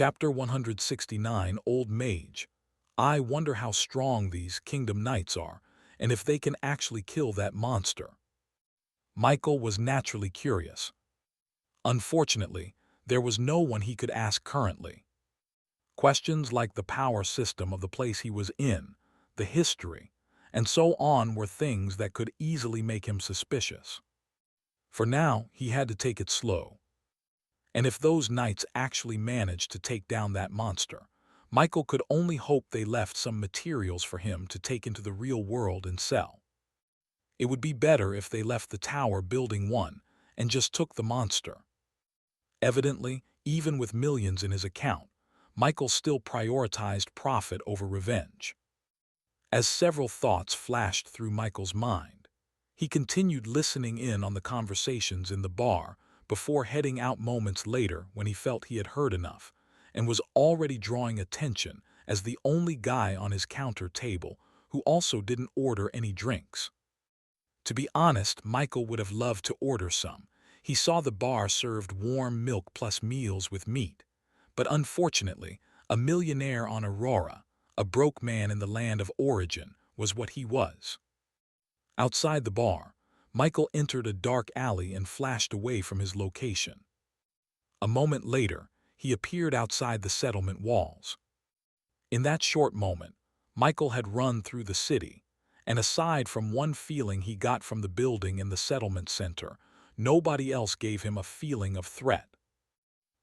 Chapter 169, Old Mage. I wonder how strong these Kingdom Knights are, and if they can actually kill that monster. Michael was naturally curious. Unfortunately, there was no one he could ask currently. Questions like the power system of the place he was in, the history, and so on were things that could easily make him suspicious. For now, he had to take it slow. And if those knights actually managed to take down that monster, Michael could only hope they left some materials for him to take into the real world and sell. It would be better if they left the tower building 1 and just took the monster. Evidently, even with millions in his account, Michael still prioritized profit over revenge. As several thoughts flashed through Michael's mind, he continued listening in on the conversations in the bar before heading out moments later when he felt he had heard enough and was already drawing attention as the only guy on his counter table who also didn't order any drinks. To be honest, Michael would have loved to order some. He saw the bar served warm milk plus meals with meat. But unfortunately, a millionaire on Aurora, a broke man in the land of origin, was what he was. Outside the bar, Michael entered a dark alley and flashed away from his location. A moment later, he appeared outside the settlement walls. In that short moment, Michael had run through the city, and aside from one feeling he got from the building in the settlement center, nobody else gave him a feeling of threat.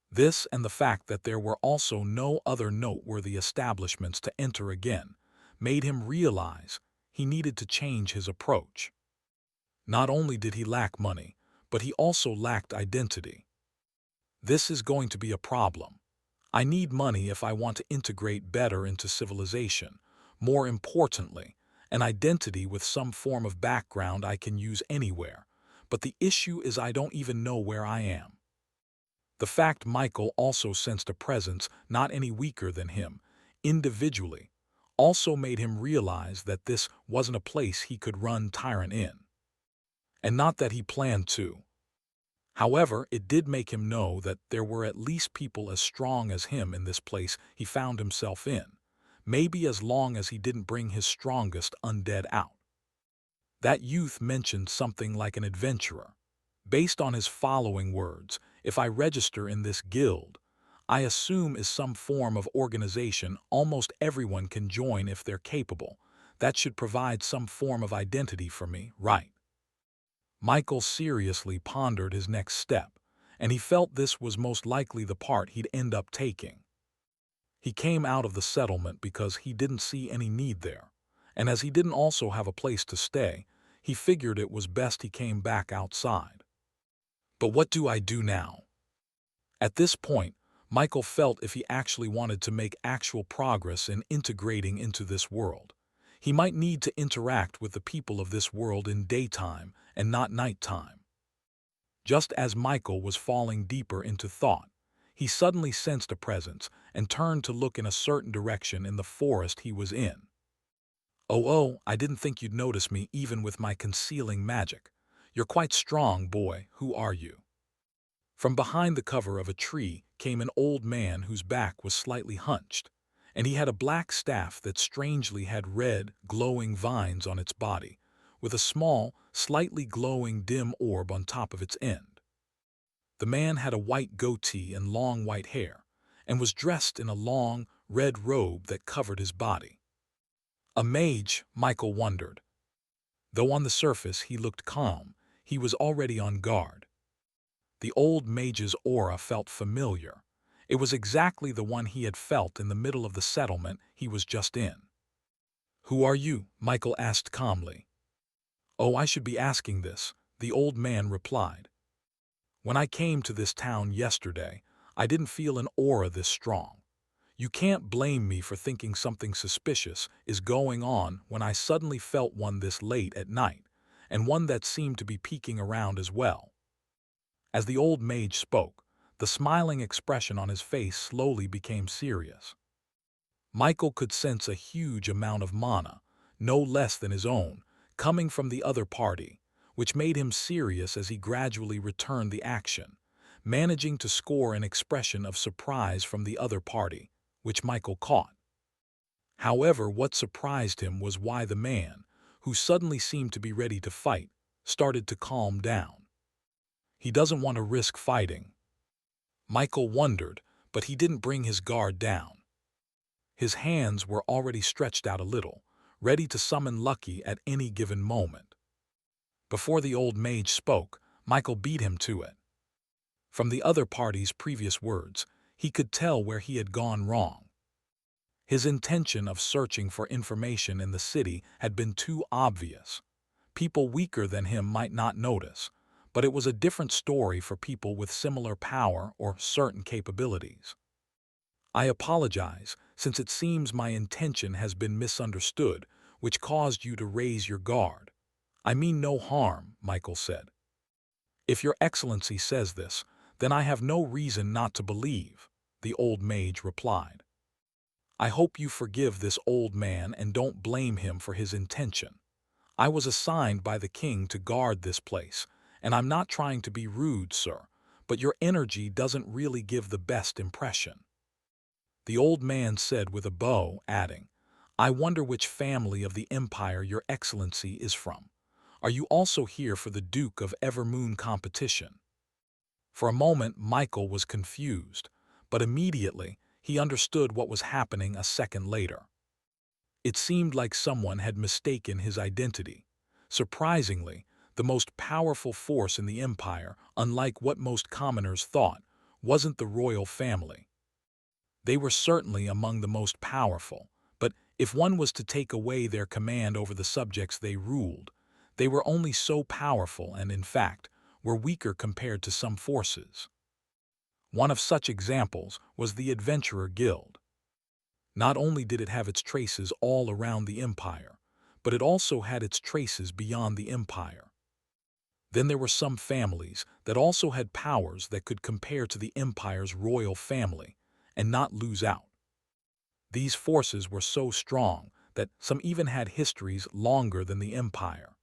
This and the fact that there were also no other noteworthy establishments to enter again made him realize he needed to change his approach. Not only did he lack money, but he also lacked identity. This is going to be a problem. I need money if I want to integrate better into civilization. More importantly, an identity with some form of background I can use anywhere. But the issue is I don't even know where I am. The fact Michael also sensed a presence not any weaker than him, individually, also made him realize that this wasn't a place he could run tyrant in. And not that he planned to. However, it did make him know that there were at least people as strong as him in this place he found himself in, maybe as long as he didn't bring his strongest undead out. That youth mentioned something like an adventurer. Based on his following words, if I register in this guild, I assume is some form of organization almost everyone can join if they're capable. That should provide some form of identity for me, right? Michael seriously pondered his next step, and he felt this was most likely the part he'd end up taking. He came out of the settlement because he didn't see any need there, and as he didn't also have a place to stay, he figured it was best he came back outside. But what do I do now? At this point, Michael felt if he actually wanted to make actual progress in integrating into this world, he might need to interact with the people of this world in daytime and not nighttime. Just as Michael was falling deeper into thought, he suddenly sensed a presence and turned to look in a certain direction in the forest he was in. Oh, I didn't think you'd notice me even with my concealing magic. You're quite strong, boy. Who are you? From behind the cover of a tree came an old man whose back was slightly hunched, and he had a black staff that strangely had red, glowing vines on its body, with a small, slightly glowing dim orb on top of its end. The man had a white goatee and long white hair, and was dressed in a long, red robe that covered his body. A mage, Michael wondered. Though on the surface he looked calm, he was already on guard. The old mage's aura felt familiar. It was exactly the one he had felt in the middle of the settlement he was just in. "Who are you?" Michael asked calmly. "Oh, I should be asking this," the old man replied. "When I came to this town yesterday, I didn't feel an aura this strong. You can't blame me for thinking something suspicious is going on when I suddenly felt one this late at night, and one that seemed to be peeking around as well." As the old mage spoke, the smiling expression on his face slowly became serious. Michael could sense a huge amount of mana, no less than his own, coming from the other party, which made him serious as he gradually returned the action. managing to score an expression of surprise from the other party, which Michael caught. However, what surprised him was why the man, who suddenly seemed to be ready to fight, started to calm down. He doesn't want to risk fighting. Michael wondered, but he didn't bring his guard down. His hands were already stretched out a little, ready to summon Lucky at any given moment. Before the old mage spoke, Michael beat him to it. From the other party's previous words, he could tell where he had gone wrong. His intention of searching for information in the city had been too obvious. People weaker than him might not notice, but it was a different story for people with similar power or certain capabilities. I apologize, since it seems my intention has been misunderstood, which caused you to raise your guard. I mean no harm, Michael said. If your excellency says this, then I have no reason not to believe, the old mage replied. I hope you forgive this old man and don't blame him for his intention. I was assigned by the king to guard this place, and I'm not trying to be rude, sir, but your energy doesn't really give the best impression. The old man said with a bow, adding, I wonder which family of the empire your excellency is from. Are you also here for the Duke of Evermoon competition? For a moment, Michael was confused, but immediately he understood what was happening a second later. It seemed like someone had mistaken his identity. Surprisingly, the most powerful force in the empire, unlike what most commoners thought, wasn't the royal family. They were certainly among the most powerful, but if one was to take away their command over the subjects they ruled, they were only so powerful and, in fact, were weaker compared to some forces. One of such examples was the Adventurer Guild. Not only did it have its traces all around the empire, but it also had its traces beyond the empire. Then there were some families that also had powers that could compare to the empire's royal family and not lose out. These forces were so strong that some even had histories longer than the empire.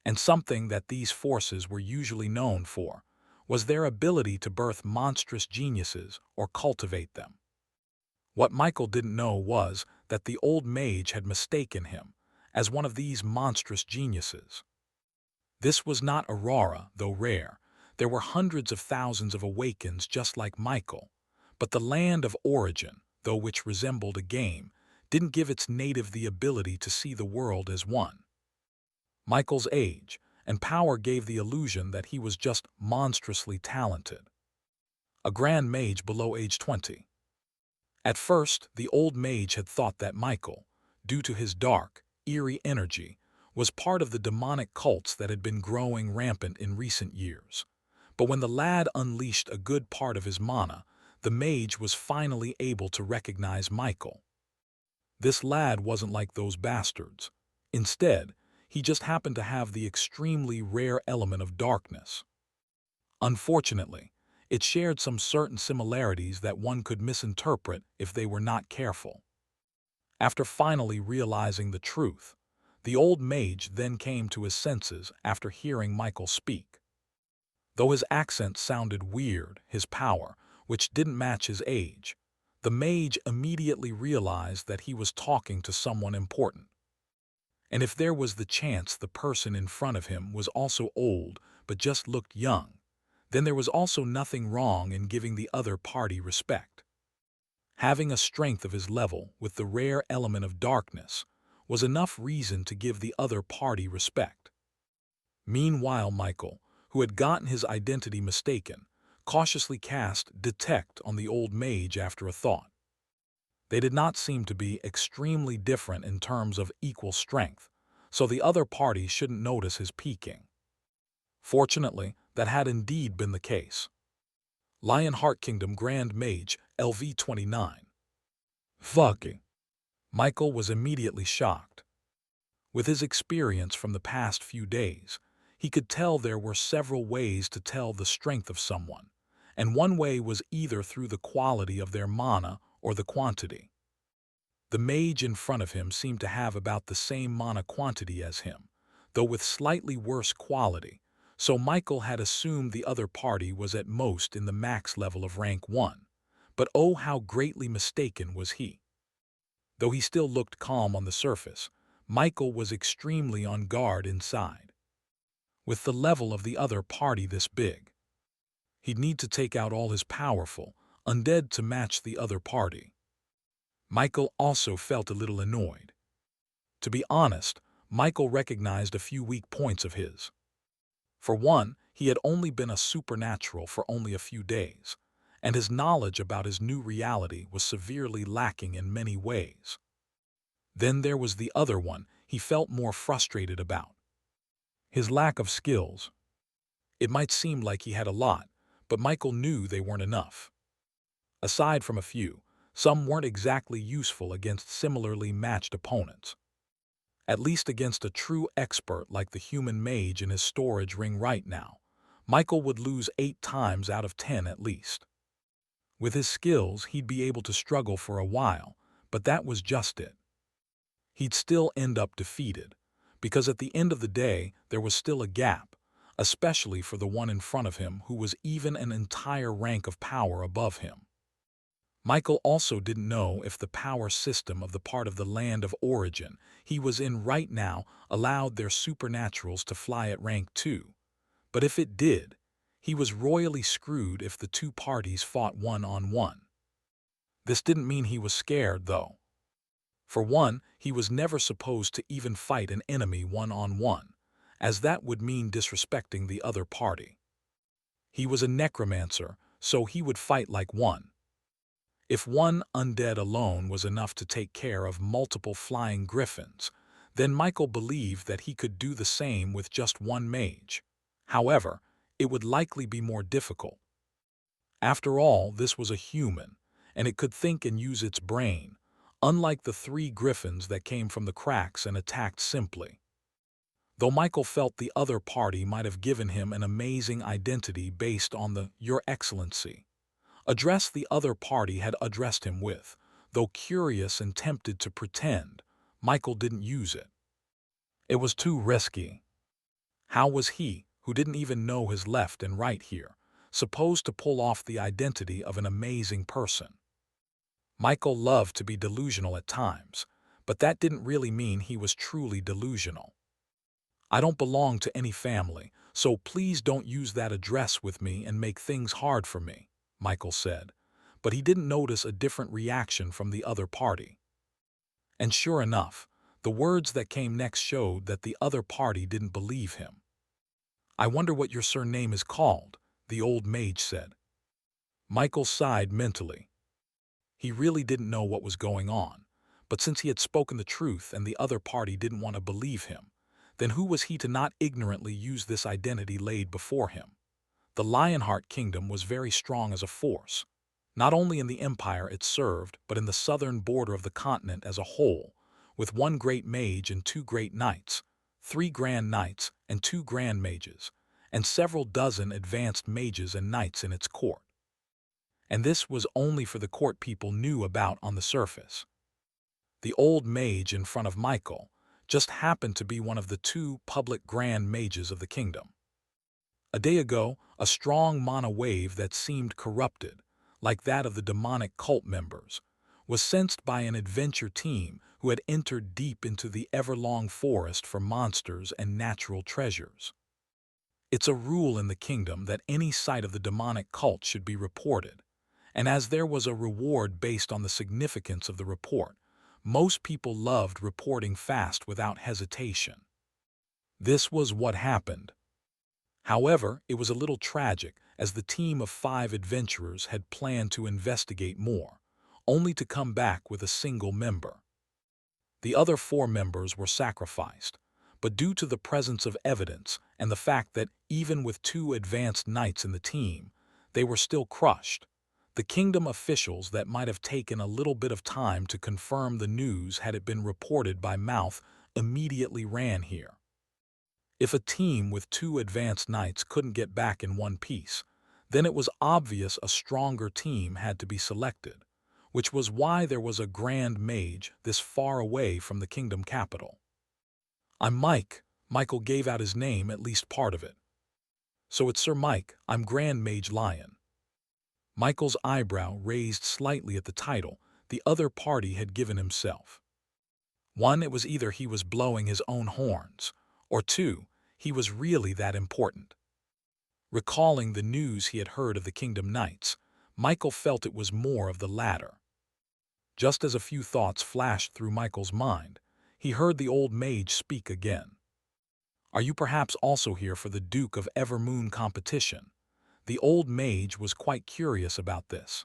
And something that these forces were usually known for was their ability to birth monstrous geniuses or cultivate them. What Michael didn't know was that the old mage had mistaken him as one of these monstrous geniuses. This was not Aurora, though rare. There were hundreds of thousands of awakens just like Michael, but the land of origin, though which resembled a game, didn't give its native the ability to see the world as one. Michael's age and power gave the illusion that he was just monstrously talented. A grand mage below age 20. At first, the old mage had thought that Michael, due to his dark, eerie energy, was part of the demonic cults that had been growing rampant in recent years. But when the lad unleashed a good part of his mana, the mage was finally able to recognize Michael. This lad wasn't like those bastards. Instead, he just happened to have the extremely rare element of darkness. Unfortunately, it shared some certain similarities that one could misinterpret if they were not careful. After finally realizing the truth, the old mage then came to his senses after hearing Michael speak. Though his accent sounded weird, his power, which didn't match his age, the mage immediately realized that he was talking to someone important. And if there was the chance the person in front of him was also old but just looked young, then there was also nothing wrong in giving the other party respect. Having a strength of his level with the rare element of darkness was enough reason to give the other party respect. Meanwhile, Michael, who had gotten his identity mistaken, cautiously cast Detect on the old mage after a thought. They did not seem to be extremely different in terms of equal strength, so the other party shouldn't notice his peeking. Fortunately, that had indeed been the case. Lionheart Kingdom Grand Mage, LV-29. Fucking. Michael was immediately shocked. With his experience from the past few days, he could tell there were several ways to tell the strength of someone, and one way was either through the quality of their mana or the quantity. The mage in front of him seemed to have about the same mana quantity as him, though with slightly worse quality, so Michael had assumed the other party was at most in the max level of rank 1. But oh, how greatly mistaken was he. Though he still looked calm on the surface, Michael was extremely on guard inside. With the level of the other party this big, he'd need to take out all his powerful undead to match the other party. Michael also felt a little annoyed. To be honest, Michael recognized a few weak points of his. For one, he had only been a supernatural for only a few days, and his knowledge about his new reality was severely lacking in many ways. Then there was the other one he felt more frustrated about. His lack of skills. It might seem like he had a lot, but Michael knew they weren't enough. Aside from a few, some weren't exactly useful against similarly matched opponents. At least against a true expert like the human mage in his storage ring right now, Michael would lose 8 times out of 10 at least. With his skills, he'd be able to struggle for a while, but that was just it. He'd still end up defeated, because at the end of the day, there was still a gap, especially for the one in front of him who was even an entire rank of power above him. Michael also didn't know if the power system of the part of the land of origin he was in right now allowed their supernaturals to fly at rank 2. But if it did, he was royally screwed if the two parties fought one-on-one. This didn't mean he was scared, though. For one, he was never supposed to even fight an enemy one-on-one, as that would mean disrespecting the other party. He was a necromancer, so he would fight like one. If one undead alone was enough to take care of multiple flying griffins, then Michael believed that he could do the same with just one mage. However, it would likely be more difficult. After all, this was a human, and it could think and use its brain, unlike the 3 griffins that came from the cracks and attacked simply. Though Michael felt the other party might have given him an amazing identity based on the "Your Excellency" address the other party had addressed him with, though curious and tempted to pretend, Michael didn't use it. It was too risky. How was he, who didn't even know his left and right here, supposed to pull off the identity of an amazing person? Michael loved to be delusional at times, but that didn't really mean he was truly delusional. "I don't belong to any family, so please don't use that address with me and make things hard for me," Michael said, but he didn't notice a different reaction from the other party. And sure enough, the words that came next showed that the other party didn't believe him. "I wonder what your surname is called," the old mage said. Michael sighed mentally. He really didn't know what was going on, but since he had spoken the truth and the other party didn't want to believe him, then who was he to not ignorantly use this identity laid before him? The Lionheart Kingdom was very strong as a force, not only in the empire it served, but in the southern border of the continent as a whole, with 1 great mage and 2 great knights, 3 grand knights and 2 grand mages, and several dozen advanced mages and knights in its court. And this was only for the court people knew about on the surface. The old mage in front of Michael just happened to be one of the 2 public grand mages of the kingdom. A day ago, a strong mana wave that seemed corrupted, like that of the demonic cult members, was sensed by an adventure team who had entered deep into the everlong forest for monsters and natural treasures. It's a rule in the kingdom that any sight of the demonic cult should be reported, and as there was a reward based on the significance of the report, most people loved reporting fast without hesitation. This was what happened. However, it was a little tragic, as the team of 5 adventurers had planned to investigate more, only to come back with a single member. The other 4 members were sacrificed, but due to the presence of evidence and the fact that even with 2 advanced knights in the team, they were still crushed, the kingdom officials that might have taken a little bit of time to confirm the news had it been reported by mouth immediately ran here. If a team with 2 advanced knights couldn't get back in one piece, then it was obvious a stronger team had to be selected, which was why there was a grand mage this far away from the kingdom capital. "I'm Mike." Michael gave out his name, at least part of it. So it's Sir Mike, I'm Grand Mage Lion. Michael's eyebrow raised slightly at the title the other party had given himself. One, it was either he was blowing his own horns, or two, he was really that important. Recalling the news he had heard of the Kingdom Knights, Michael felt it was more of the latter. Just as a few thoughts flashed through Michael's mind, he heard the old mage speak again. Are you perhaps also here for the Duke of Evermoon competition? The old mage was quite curious about this.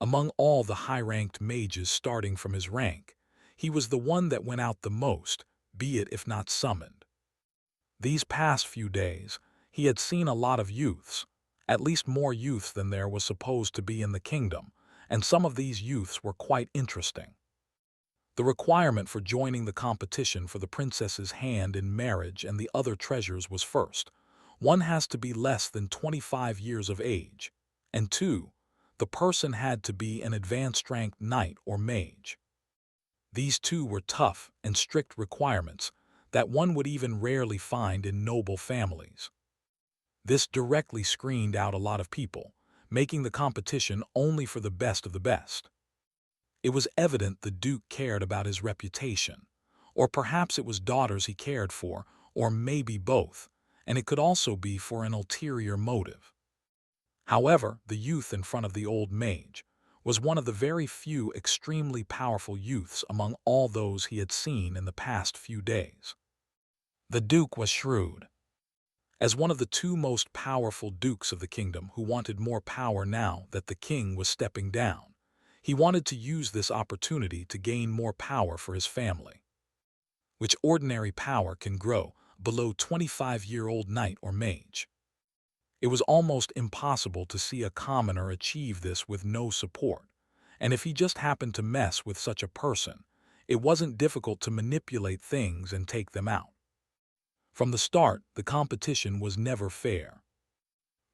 Among all the high-ranked mages starting from his rank, he was the one that went out the most, be it if not summoned. These past few days, he had seen a lot of youths, at least more youths than there was supposed to be in the kingdom, and some of these youths were quite interesting. The requirement for joining the competition for the princess's hand in marriage and the other treasures was first, one has to be less than 25 years of age, and two, the person had to be an advanced-ranked knight or mage. These two were tough and strict requirements that one would even rarely find in noble families. This directly screened out a lot of people, making the competition only for the best of the best. It was evident the Duke cared about his reputation, or perhaps it was daughters he cared for, or maybe both, and it could also be for an ulterior motive. However, the youth in front of the old mage was one of the very few extremely powerful youths among all those he had seen in the past few days. The Duke was shrewd. As one of the two most powerful dukes of the kingdom who wanted more power now that the king was stepping down, he wanted to use this opportunity to gain more power for his family, which ordinary power can grow below 25-year-old knight or mage. It was almost impossible to see a commoner achieve this with no support, and if he just happened to mess with such a person, it wasn't difficult to manipulate things and take them out. From the start, the competition was never fair.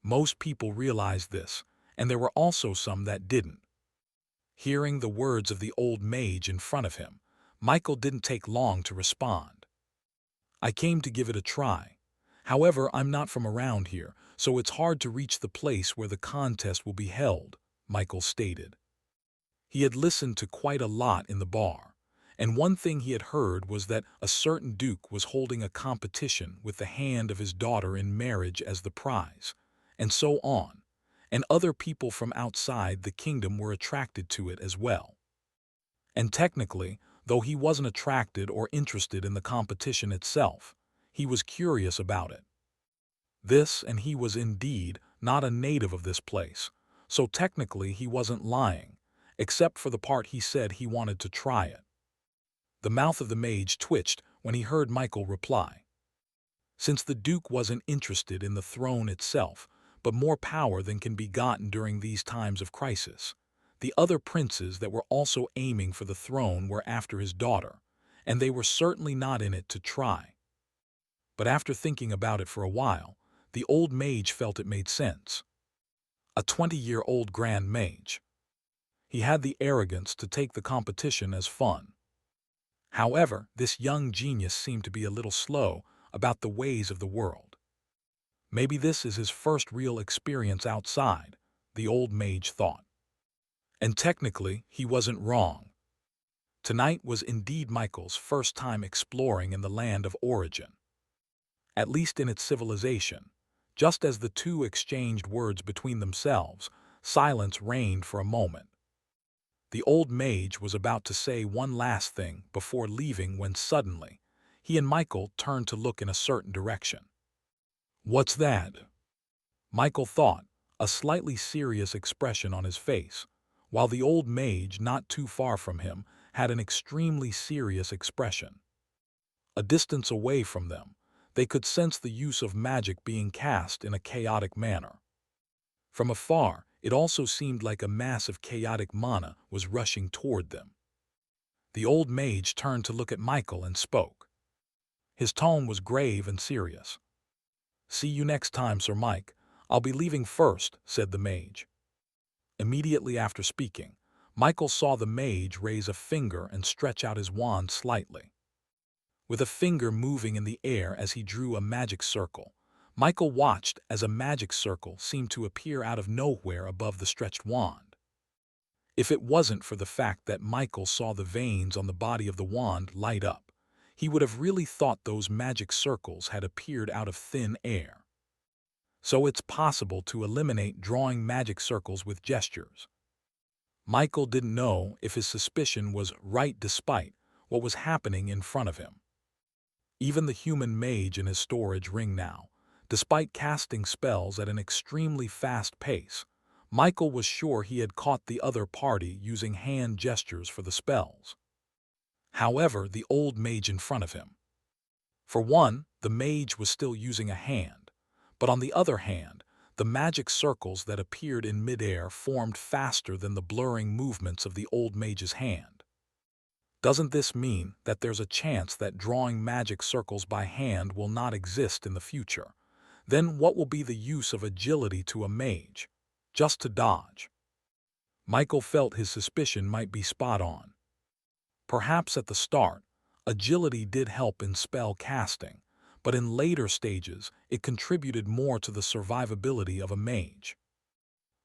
Most people realized this, and there were also some that didn't. Hearing the words of the old mage in front of him, Michael didn't take long to respond. I came to give it a try. However, I'm not from around here, so it's hard to reach the place where the contest will be held, Michael stated. He had listened to quite a lot in the bar, and one thing he had heard was that a certain duke was holding a competition with the hand of his daughter in marriage as the prize, and so on, and other people from outside the kingdom were attracted to it as well. And technically, though he wasn't attracted or interested in the competition itself, he was curious about it. And he was indeed not a native of this place, so technically he wasn't lying, except for the part he said he wanted to try it. The mouth of the mage twitched when he heard Michael reply. Since the Duke wasn't interested in the throne itself, but more power than can be gotten during these times of crisis, the other princes that were also aiming for the throne were after his daughter, and they were certainly not in it to try. But after thinking about it for a while, the old mage felt it made sense. A 20-year-old grand mage. He had the arrogance to take the competition as fun. However, this young genius seemed to be a little slow about the ways of the world. Maybe this is his first real experience outside, the old mage thought. And technically, he wasn't wrong. Tonight was indeed Michael's first time exploring in the land of origin. At least in its civilization. Just as the two exchanged words between themselves, silence reigned for a moment. The old mage was about to say one last thing before leaving when suddenly, he and Michael turned to look in a certain direction. What's that? Michael thought, a slightly serious expression on his face, while the old mage not too far from him had an extremely serious expression. A distance away from them, they could sense the use of magic being cast in a chaotic manner. From afar, it also seemed like a mass of chaotic mana was rushing toward them. The old mage turned to look at Michael and spoke. His tone was grave and serious. "See you next time, Sir Mike. I'll be leaving first," said the mage. Immediately after speaking, Michael saw the mage raise a finger and stretch out his wand slightly. With a finger moving in the air as he drew a magic circle, Michael watched as a magic circle seemed to appear out of nowhere above the stretched wand. If it wasn't for the fact that Michael saw the veins on the body of the wand light up, he would have really thought those magic circles had appeared out of thin air. So it's possible to eliminate drawing magic circles with gestures. Michael didn't know if his suspicion was right despite what was happening in front of him. Even the human mage in his storage ring now, despite casting spells at an extremely fast pace, Michael was sure he had caught the other party using hand gestures for the spells. However, the old mage in front of him. For one, the mage was still using a hand, but on the other hand, the magic circles that appeared in midair formed faster than the blurring movements of the old mage's hand. Doesn't this mean that there's a chance that drawing magic circles by hand will not exist in the future? Then what will be the use of agility to a mage? Just to dodge. Michael felt his suspicion might be spot on. Perhaps at the start, agility did help in spell casting, but in later stages it contributed more to the survivability of a mage.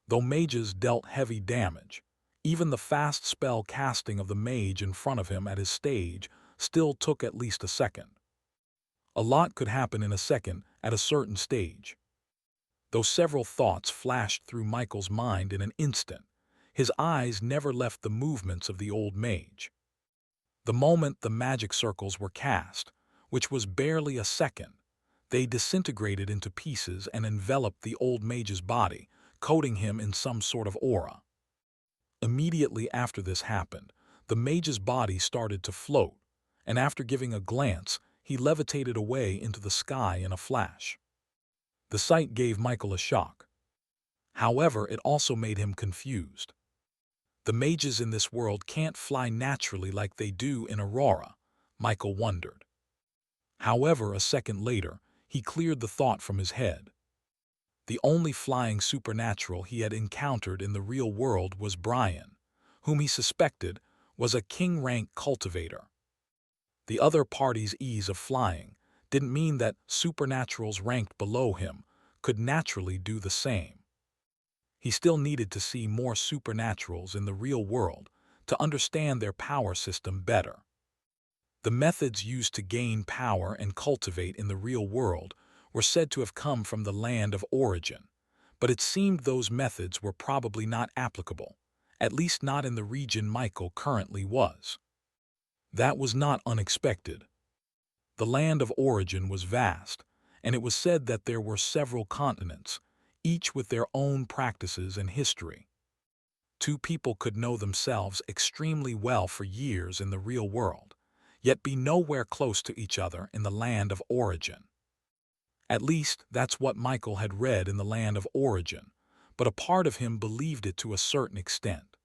Though mages dealt heavy damage, even the fast spell casting of the mage in front of him at his stage still took at least a second. A lot could happen in a second at a certain stage. Though several thoughts flashed through Michael's mind in an instant, his eyes never left the movements of the old mage. The moment the magic circles were cast, which was barely a second, they disintegrated into pieces and enveloped the old mage's body, coating him in some sort of aura. Immediately after this happened, the mage's body started to float, and after giving a glance, he levitated away into the sky in a flash. The sight gave Michael a shock. However, it also made him confused. The mages in this world can't fly naturally like they do in Aurora, Michael wondered. However, a second later, he cleared the thought from his head. The only flying supernatural he had encountered in the real world was Brian, whom he suspected was a king-rank cultivator. The other party's ease of flying didn't mean that supernaturals ranked below him could naturally do the same. He still needed to see more supernaturals in the real world to understand their power system better. The methods used to gain power and cultivate in the real world were said to have come from the land of origin, but it seemed those methods were probably not applicable, at least not in the region Michael currently was. That was not unexpected. The land of origin was vast, and it was said that there were several continents, each with their own practices and history. Two people could know themselves extremely well for years in the real world, yet be nowhere close to each other in the land of origin. At least, that's what Michael had read in the land of origin, but a part of him believed it to a certain extent.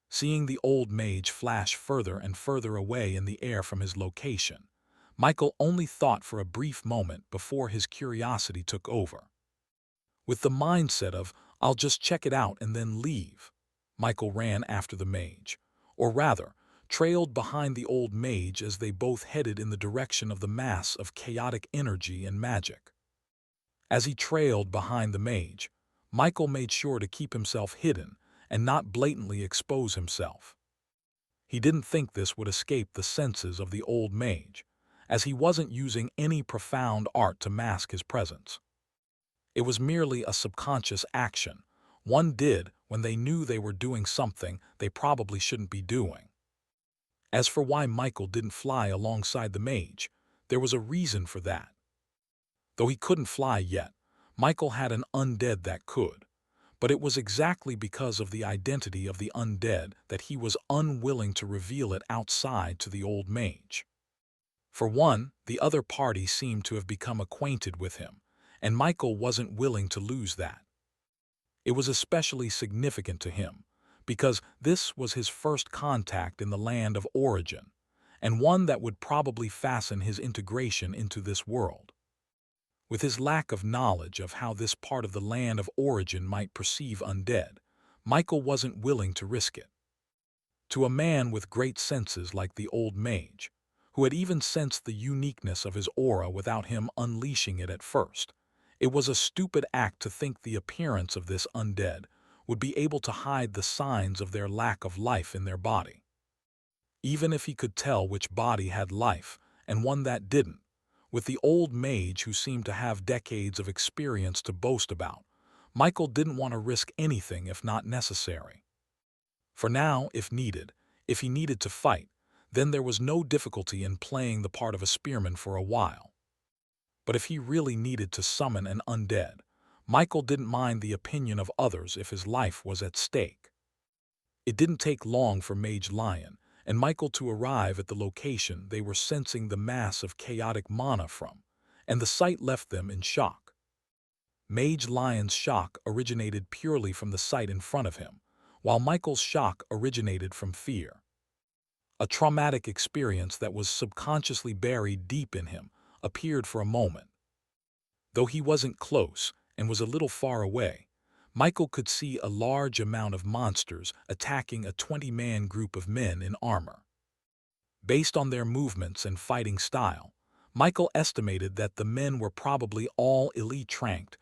Seeing the old mage flash further and further away in the air from his location, Michael only thought for a brief moment before his curiosity took over. With the mindset of, "I'll just check it out and then leave," Michael ran after the mage, or rather, trailed behind the old mage as they both headed in the direction of the mass of chaotic energy and magic. As he trailed behind the mage, Michael made sure to keep himself hidden and not blatantly expose himself. He didn't think this would escape the senses of the old mage, as he wasn't using any profound art to mask his presence. It was merely a subconscious action one did when they knew they were doing something they probably shouldn't be doing. As for why Michael didn't fly alongside the mage, there was a reason for that. Though he couldn't fly yet, Michael had an undead that could, but it was exactly because of the identity of the undead that he was unwilling to reveal it outside to the old mage. For one, the other party seemed to have become acquainted with him, and Michael wasn't willing to lose that. It was especially significant to him, because this was his first contact in the land of origin, and one that would probably fasten his integration into this world. With his lack of knowledge of how this part of the land of origin might perceive undead, Michael wasn't willing to risk it. To a man with great senses like the old mage, who had even sensed the uniqueness of his aura without him unleashing it at first, It was a stupid act to think the appearance of this undead would be able to hide the signs of their lack of life in their body. Even if he could tell which body had life and one that didn't, with the old mage who seemed to have decades of experience to boast about, Michael didn't want to risk anything if not necessary. For now, if he needed to fight, then there was no difficulty in playing the part of a spearman for a while. But if he really needed to summon an undead, Michael didn't mind the opinion of others if his life was at stake. It didn't take long for Mage Lion and Michael to arrive at the location they were sensing the mass of chaotic mana from, and the sight left them in shock. Mage Lion's shock originated purely from the sight in front of him, while Michael's shock originated from fear. A traumatic experience that was subconsciously buried deep in him appeared for a moment. Though he wasn't close and was a little far away, Michael could see a large amount of monsters attacking a 20-man group of men in armor. Based on their movements and fighting style, Michael estimated that the men were probably all elite rank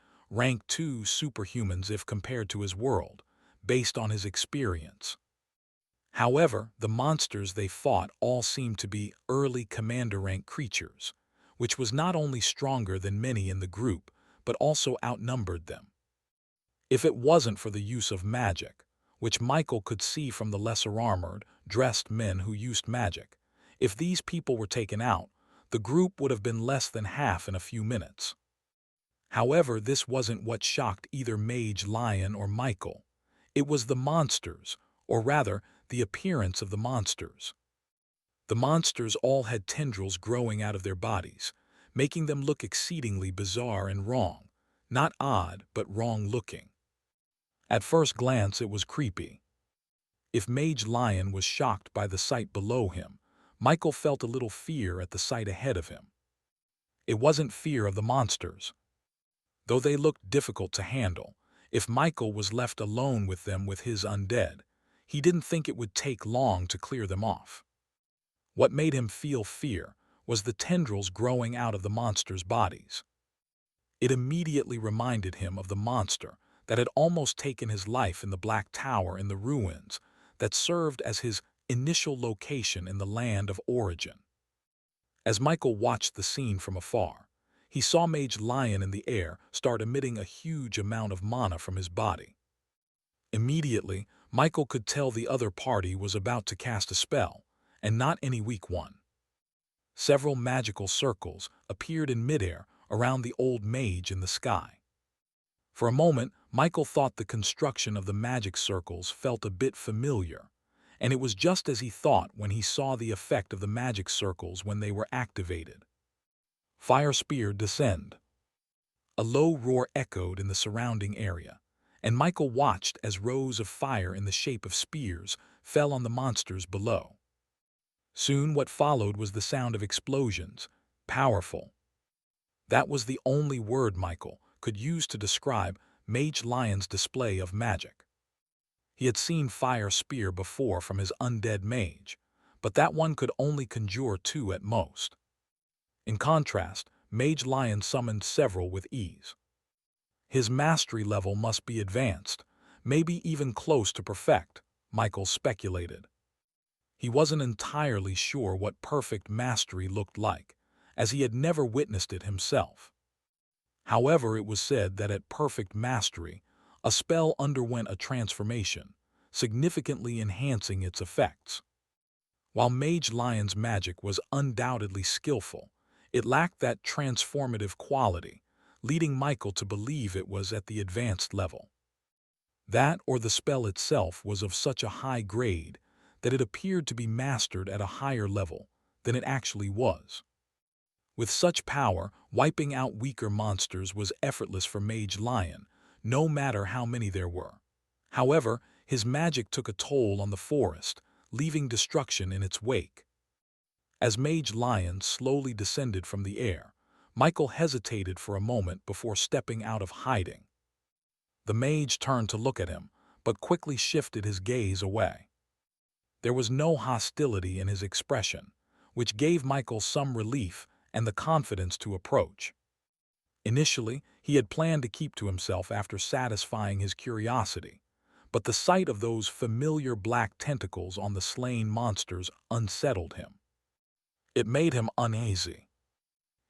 2 superhumans if compared to his world, based on his experience. However, the monsters they fought all seemed to be early commander rank creatures, which was not only stronger than many in the group, but also outnumbered them. If it wasn't for the use of magic, which Michael could see from the lesser armored, dressed men who used magic, if these people were taken out, the group would have been less than half in a few minutes. However, this wasn't what shocked either Mage Lion or Michael. It was the monsters, or rather, the appearance of the monsters. The monsters all had tendrils growing out of their bodies, making them look exceedingly bizarre and wrong. Not odd, but wrong-looking. At first glance, it was creepy. If Mage Lion was shocked by the sight below him, Michael felt a little fear at the sight ahead of him. It wasn't fear of the monsters. Though they looked difficult to handle, if Michael was left alone with them with his undead, he didn't think it would take long to clear them off. What made him feel fear was the tendrils growing out of the monsters' bodies. It immediately reminded him of the monster that had almost taken his life in the Black Tower in the ruins that served as his initial location in the land of origin. As Michael watched the scene from afar, he saw Mage Lion in the air start emitting a huge amount of mana from his body. Immediately, Michael could tell the other party was about to cast a spell, and not any weak one. Several magical circles appeared in midair around the old mage in the sky. For a moment, Michael thought the construction of the magic circles felt a bit familiar, and it was just as he thought when he saw the effect of the magic circles when they were activated. Fire Spear Descend. A low roar echoed in the surrounding area, and Michael watched as rows of fire in the shape of spears fell on the monsters below. Soon what followed was the sound of explosions, powerful. That was the only word Michael could use to describe Mage Lion's display of magic. He had seen Fire Spear before from his undead mage, but that one could only conjure 2 at most. In contrast, Mage Lion summoned several with ease. His mastery level must be advanced, maybe even close to perfect, Michael speculated. He wasn't entirely sure what perfect mastery looked like, as he had never witnessed it himself. However, it was said that at perfect mastery, a spell underwent a transformation, significantly enhancing its effects. While Mage Lion's magic was undoubtedly skillful, it lacked that transformative quality, leading Michael to believe it was at the advanced level. That or the spell itself was of such a high grade that it appeared to be mastered at a higher level than it actually was. With such power, wiping out weaker monsters was effortless for Mage Lion, no matter how many there were. However, his magic took a toll on the forest, leaving destruction in its wake. As Mage Lion slowly descended from the air, Michael hesitated for a moment before stepping out of hiding. The mage turned to look at him, but quickly shifted his gaze away. There was no hostility in his expression, which gave Michael some relief and the confidence to approach. Initially, he had planned to keep to himself after satisfying his curiosity, but the sight of those familiar black tentacles on the slain monsters unsettled him. It made him uneasy.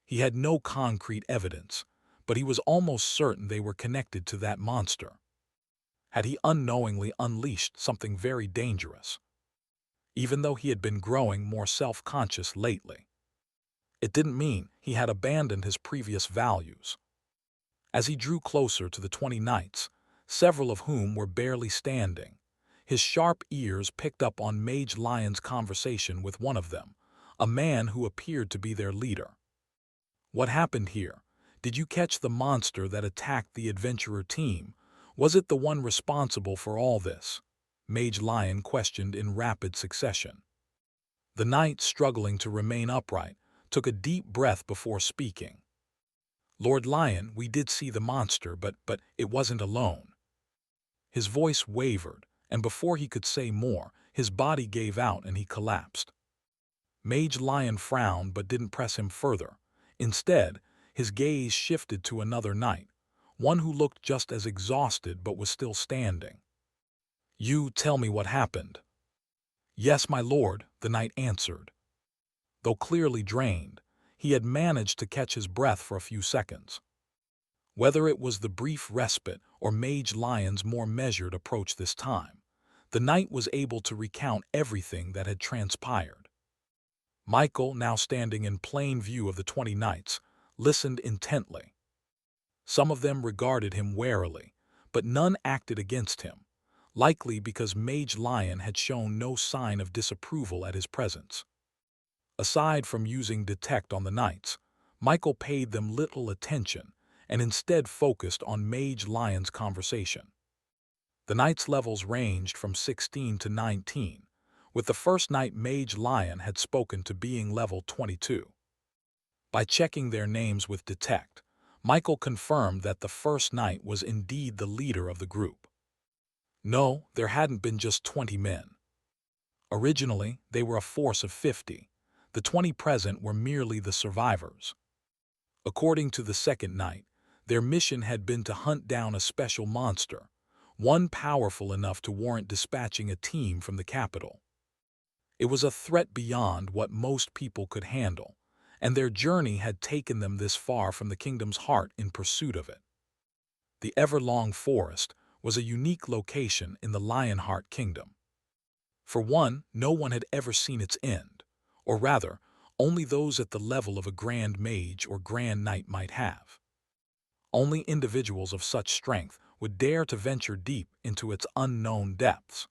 He had no concrete evidence, but he was almost certain they were connected to that monster. Had he unknowingly unleashed something very dangerous? Even though he had been growing more self-conscious lately, it didn't mean he had abandoned his previous values. As he drew closer to the 20 knights, several of whom were barely standing, his sharp ears picked up on Mage Lion's conversation with one of them, a man who appeared to be their leader. "What happened here? Did you catch the monster that attacked the adventurer team? Was it the one responsible for all this?" Mage Lion questioned in rapid succession. The knight, struggling to remain upright, took a deep breath before speaking. "Lord Lion, we did see the monster, but it wasn't alone." His voice wavered, and before he could say more, his body gave out and he collapsed. Mage Lion frowned but didn't press him further. Instead, his gaze shifted to another knight, one who looked just as exhausted but was still standing. "You tell me what happened." "Yes, my lord," the knight answered. Though clearly drained, he had managed to catch his breath for a few seconds. Whether it was the brief respite or Mage Lion's more measured approach this time, the knight was able to recount everything that had transpired. Michael, now standing in plain view of the 20 knights, listened intently. Some of them regarded him warily, but none acted against him, likely because Mage Lion had shown no sign of disapproval at his presence. Aside from using Detect on the knights, Michael paid them little attention and instead focused on Mage Lion's conversation. The knights' levels ranged from 16 to 19, with the first knight Mage Lion had spoken to being level 22. By checking their names with Detect, Michael confirmed that the first knight was indeed the leader of the group. No, there hadn't been just 20 men. Originally, they were a force of 50. The 20 present were merely the survivors. According to the second knight, their mission had been to hunt down a special monster, one powerful enough to warrant dispatching a team from the capital. It was a threat beyond what most people could handle, and their journey had taken them this far from the kingdom's heart in pursuit of it. The Everlong Forest was a unique location in the Lionheart Kingdom. For one, no one had ever seen its end, or rather, only those at the level of a Grand Mage or Grand Knight might have. Only individuals of such strength would dare to venture deep into its unknown depths.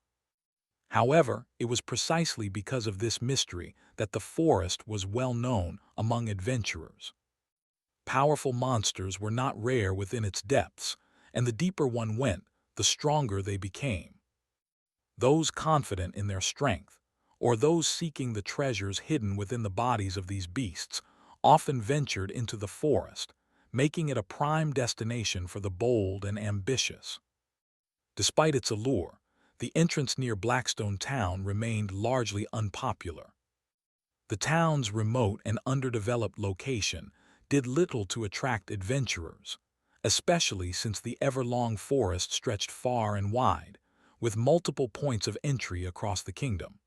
However, it was precisely because of this mystery that the forest was well known among adventurers. Powerful monsters were not rare within its depths, and the deeper one went, the stronger they became. Those confident in their strength, or those seeking the treasures hidden within the bodies of these beasts, often ventured into the forest, making it a prime destination for the bold and ambitious. Despite its allure, the entrance near Blackstone Town remained largely unpopular. The town's remote and underdeveloped location did little to attract adventurers, especially since the Everlong Forest stretched far and wide, with multiple points of entry across the kingdom.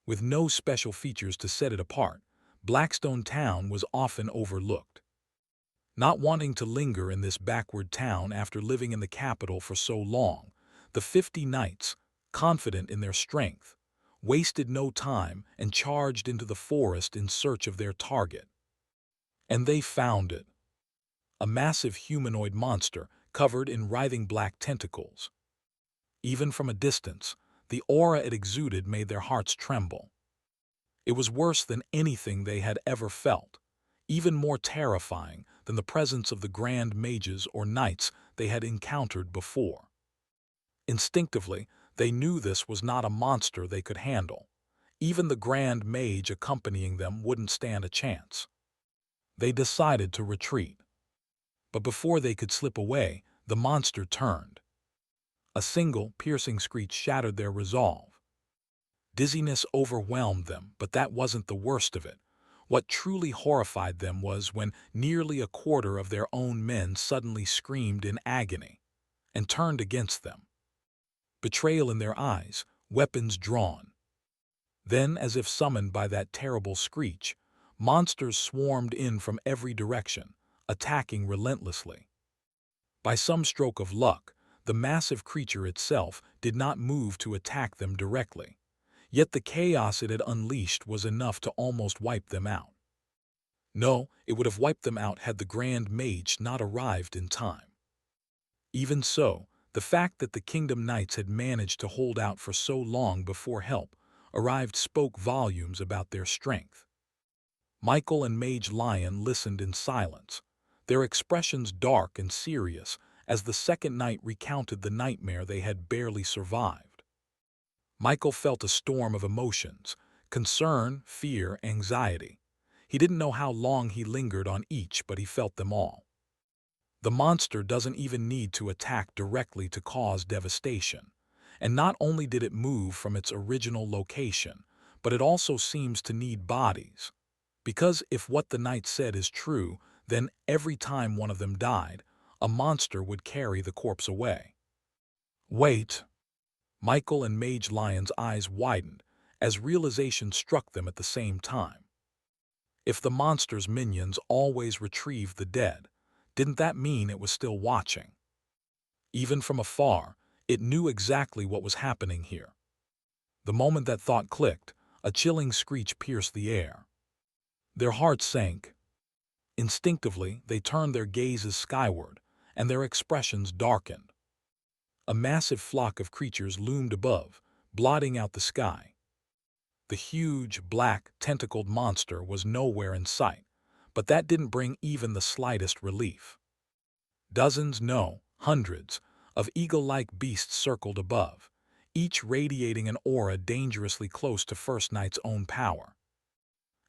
With no special features to set it apart, Blackstone Town was often overlooked. Not wanting to linger in this backward town after living in the capital for so long, the 50 knights, confident in their strength, wasted no time and charged into the forest in search of their target. And they found it. A massive humanoid monster covered in writhing black tentacles. Even from a distance, the aura it exuded made their hearts tremble. It was worse than anything they had ever felt, even more terrifying than the presence of the Grand Mages or Knights they had encountered before. Instinctively, they knew this was not a monster they could handle. Even the Grand Mage accompanying them wouldn't stand a chance. They decided to retreat. But before they could slip away, the monster turned. A single, piercing screech shattered their resolve. Dizziness overwhelmed them, but that wasn't the worst of it. What truly horrified them was when nearly a quarter of their own men suddenly screamed in agony and turned against them. Betrayal in their eyes, weapons drawn. Then, as if summoned by that terrible screech, monsters swarmed in from every direction, attacking relentlessly. By some stroke of luck, the massive creature itself did not move to attack them directly. Yet the chaos it had unleashed was enough to almost wipe them out. No, it would have wiped them out had the Grand Mage not arrived in time. Even so, the fact that the Kingdom Knights had managed to hold out for so long before help arrived spoke volumes about their strength. Michael and Mage Lion listened in silence, their expressions dark and serious as the second knight recounted the nightmare they had barely survived. Michael felt a storm of emotions, concern, fear, anxiety. He didn't know how long he lingered on each, but he felt them all. The monster doesn't even need to attack directly to cause devastation. And not only did it move from its original location, but it also seems to need bodies. Because if what the knight said is true, then every time one of them died, a monster would carry the corpse away. Wait! Michael and Mage Lion's eyes widened as realization struck them at the same time. If the monster's minions always retrieved the dead, didn't that mean it was still watching? Even from afar, it knew exactly what was happening here. The moment that thought clicked, a chilling screech pierced the air. Their hearts sank. Instinctively, they turned their gazes skyward, and their expressions darkened. A massive flock of creatures loomed above, blotting out the sky. The huge, black, tentacled monster was nowhere in sight, but that didn't bring even the slightest relief. Dozens, no, hundreds, of eagle-like beasts circled above, each radiating an aura dangerously close to First Knight's own power.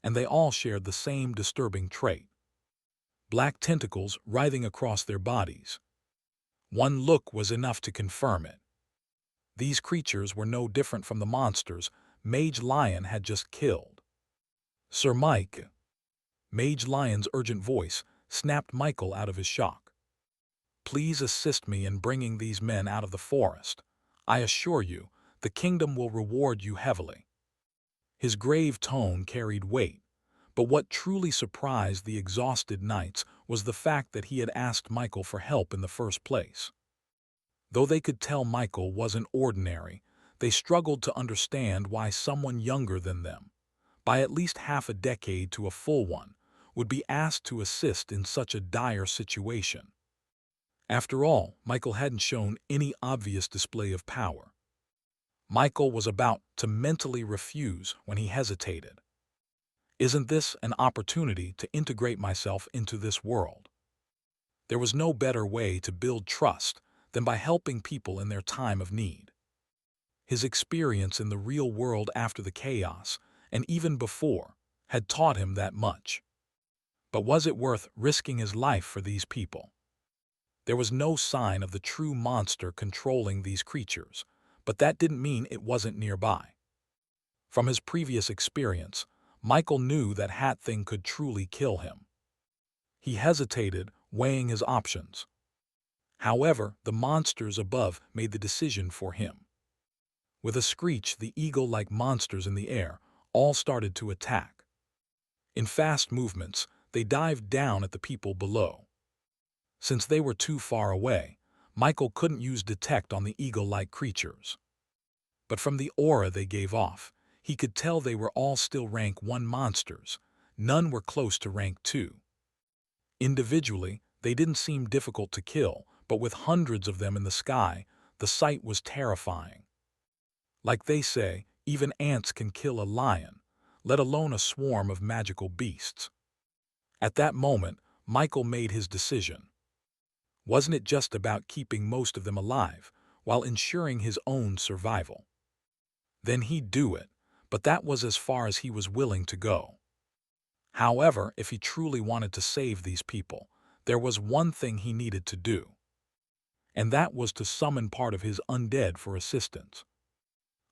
And they all shared the same disturbing trait: black tentacles writhing across their bodies. One look was enough to confirm it. These creatures were no different from the monsters Mage Lion had just killed. "Sir Mike!" Mage Lion's urgent voice snapped Michael out of his shock. "Please assist me in bringing these men out of the forest. I assure you, the kingdom will reward you heavily." His grave tone carried weight, but what truly surprised the exhausted knights was the fact that he had asked Michael for help in the first place. Though they could tell Michael wasn't ordinary, they struggled to understand why someone younger than them, by at least half a decade to a full one, would be asked to assist in such a dire situation. After all, Michael hadn't shown any obvious display of power. Michael was about to mentally refuse when he hesitated. Isn't this an opportunity to integrate myself into this world? There was no better way to build trust than by helping people in their time of need. His experience in the real world after the chaos, and even before, had taught him that much. But was it worth risking his life for these people? There was no sign of the true monster controlling these creatures, but that didn't mean it wasn't nearby. From his previous experience, Michael knew that Hat-Thing could truly kill him. He hesitated, weighing his options. However, the monsters above made the decision for him. With a screech, the eagle-like monsters in the air all started to attack. In fast movements, they dived down at the people below. Since they were too far away, Michael couldn't use detect on the eagle-like creatures. But from the aura they gave off, he could tell they were all still rank 1 monsters. None were close to rank 2. Individually, they didn't seem difficult to kill, but with hundreds of them in the sky, the sight was terrifying. Like they say, even ants can kill a lion, let alone a swarm of magical beasts. At that moment, Michael made his decision. Wasn't it just about keeping most of them alive, while ensuring his own survival? Then he'd do it, but that was as far as he was willing to go. However, if he truly wanted to save these people, there was one thing he needed to do. And that was to summon part of his undead for assistance.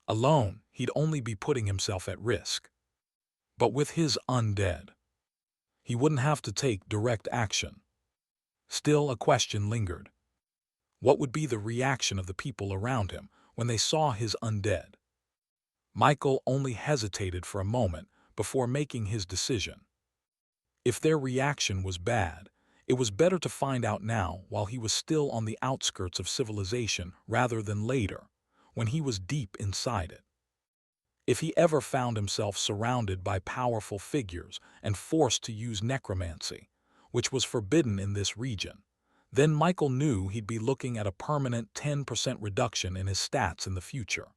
Alone, he'd only be putting himself at risk. But with his undead, He wouldn't have to take direct action. Still, a question lingered. What would be the reaction of the people around him when they saw his undead? Michael only hesitated for a moment before making his decision. If their reaction was bad, it was better to find out now while he was still on the outskirts of civilization rather than later, when he was deep inside it. If he ever found himself surrounded by powerful figures and forced to use necromancy, which was forbidden in this region, then Michael knew he'd be looking at a permanent 10% reduction in his stats in the future.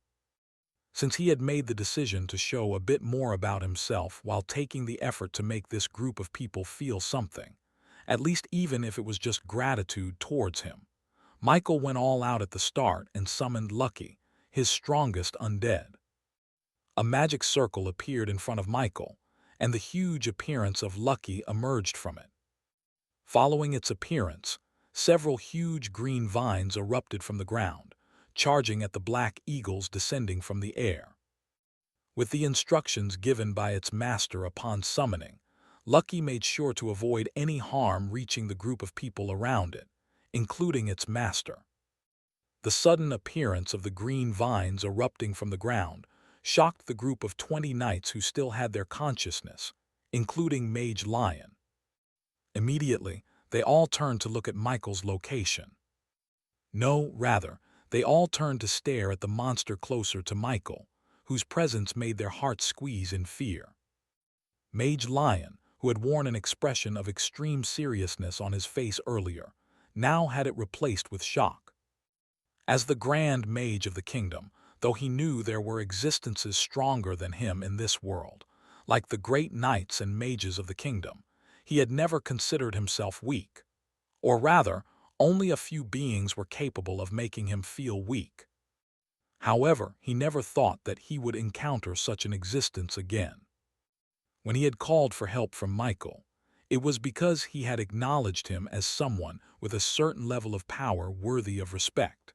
Since he had made the decision to show a bit more about himself while taking the effort to make this group of people feel something, at least even if it was just gratitude towards him, Michael went all out at the start and summoned Lucky, his strongest undead. A magic circle appeared in front of Michael, and the huge appearance of Lucky emerged from it. Following its appearance, several huge green vines erupted from the ground, charging at the black eagles descending from the air. With the instructions given by its master upon summoning, Lucky made sure to avoid any harm reaching the group of people around it, including its master. The sudden appearance of the green vines erupting from the ground shocked the group of 20 knights who still had their consciousness, including Mage Lion. Immediately, they all turned to look at Michael's location. No, rather, they all turned to stare at the monster closer to Michael, whose presence made their hearts squeeze in fear. Mage Lion, who had worn an expression of extreme seriousness on his face earlier, now had it replaced with shock. As the Grand Mage of the kingdom, though he knew there were existences stronger than him in this world, like the great knights and mages of the kingdom, he had never considered himself weak. Or rather, only a few beings were capable of making him feel weak. However, he never thought that he would encounter such an existence again. When he had called for help from Michael, it was because he had acknowledged him as someone with a certain level of power worthy of respect.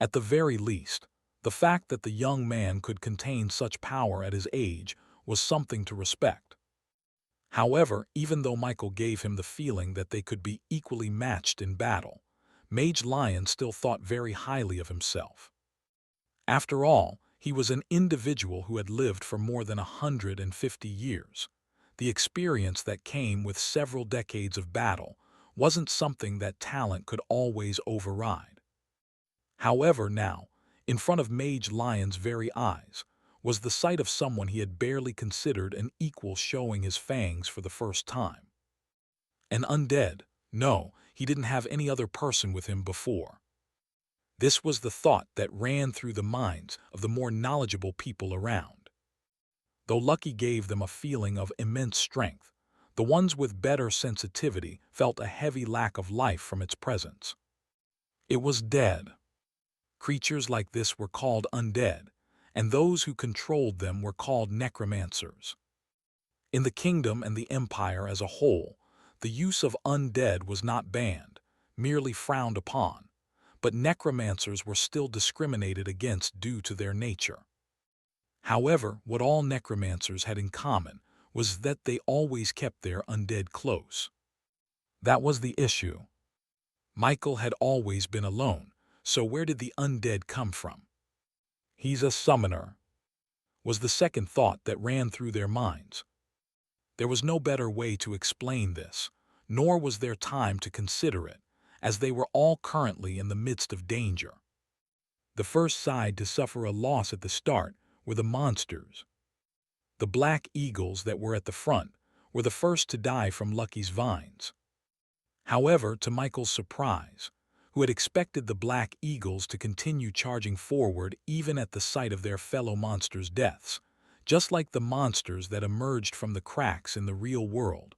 At the very least, the fact that the young man could contain such power at his age was something to respect. However, even though Michael gave him the feeling that they could be equally matched in battle, Mage Lion still thought very highly of himself. After all, he was an individual who had lived for more than 150 years. The experience that came with several decades of battle wasn't something that talent could always override. However, now, in front of Mage Lion's very eyes, was the sight of someone he had barely considered an equal showing his fangs for the first time. An undead. No, he didn't have any other person with him before. This was the thought that ran through the minds of the more knowledgeable people around. Though Lucky gave them a feeling of immense strength, the ones with better sensitivity felt a heavy lack of life from its presence. It was dead. Creatures like this were called undead, and those who controlled them were called necromancers. In the kingdom and the empire as a whole, the use of undead was not banned, merely frowned upon, but necromancers were still discriminated against due to their nature. However, what all necromancers had in common was that they always kept their undead close. That was the issue. Michael had always been alone, so where did the undead come from? He's a summoner, was the second thought that ran through their minds. There was no better way to explain this, nor was there time to consider it, as they were all currently in the midst of danger. The first side to suffer a loss at the start were the monsters. The black eagles that were at the front were the first to die from Lucky's vines. However, to Michael's surprise, who had expected the black eagles to continue charging forward even at the sight of their fellow monsters' deaths, just like the monsters that emerged from the cracks in the real world,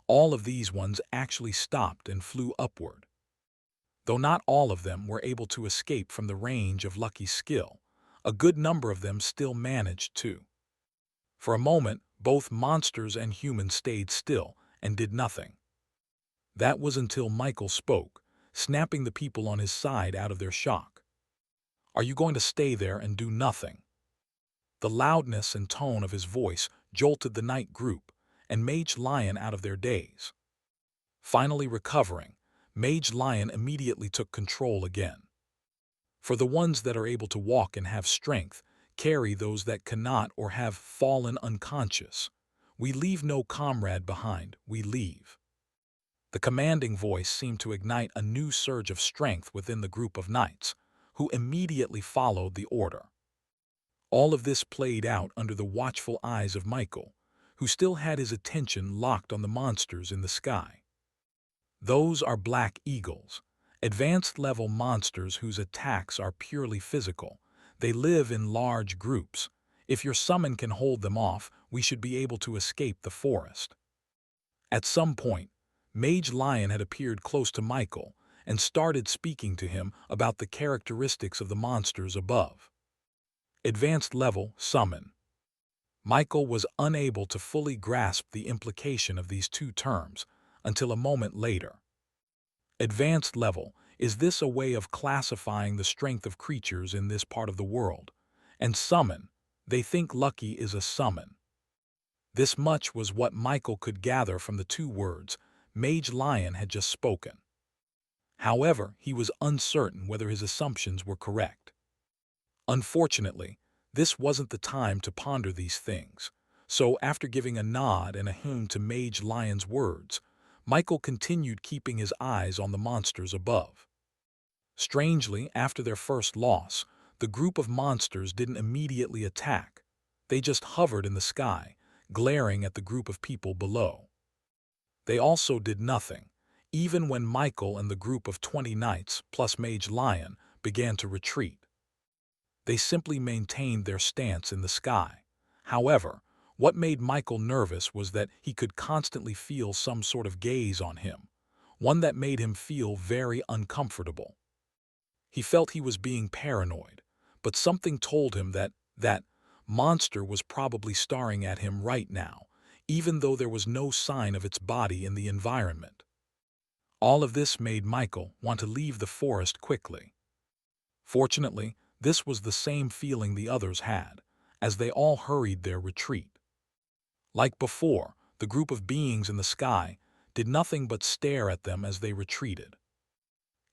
all of these ones actually stopped and flew upward. Though not all of them were able to escape from the range of Lucky's skill, a good number of them still managed to. For a moment, both monsters and humans stayed still and did nothing. That was until Michael spoke, snapping the people on his side out of their shock. Are you going to stay there and do nothing? The loudness and tone of his voice jolted the knight group, and Mage Lion out of their daze. Finally recovering, Mage Lion immediately took control again. For the ones that are able to walk and have strength, carry those that cannot or have fallen unconscious. We leave no comrade behind, we leave. The commanding voice seemed to ignite a new surge of strength within the group of knights, who immediately followed the order. All of this played out under the watchful eyes of Michael, who still had his attention locked on the monsters in the sky. Those are Black Eagles, advanced-level monsters whose attacks are purely physical. They live in large groups. If your summon can hold them off, we should be able to escape the forest. At some point, Mage Lion had appeared close to Michael and started speaking to him about the characteristics of the monsters above. Advanced level, summon. Michael was unable to fully grasp the implication of these two terms until a moment later. Advanced level, is this a way of classifying the strength of creatures in this part of the world? And summon, they think lucky is a summon. This much was what Michael could gather from the two words Mage Lion had just spoken. However, he was uncertain whether his assumptions were correct. Unfortunately, this wasn't the time to ponder these things, so after giving a nod and a hum to Mage Lion's words, Michael continued keeping his eyes on the monsters above. Strangely, after their first loss, the group of monsters didn't immediately attack. They just hovered in the sky, glaring at the group of people below. They also did nothing, even when Michael and the group of 20 knights plus Mage Lion began to retreat. They simply maintained their stance in the sky. However, what made Michael nervous was that he could constantly feel some sort of gaze on him, one that made him feel very uncomfortable. He felt he was being paranoid, but something told him that monster was probably staring at him right now, even though there was no sign of its body in the environment. All of this made Michael want to leave the forest quickly. Fortunately, this was the same feeling the others had, as they all hurried their retreat. Like before, the group of beings in the sky did nothing but stare at them as they retreated.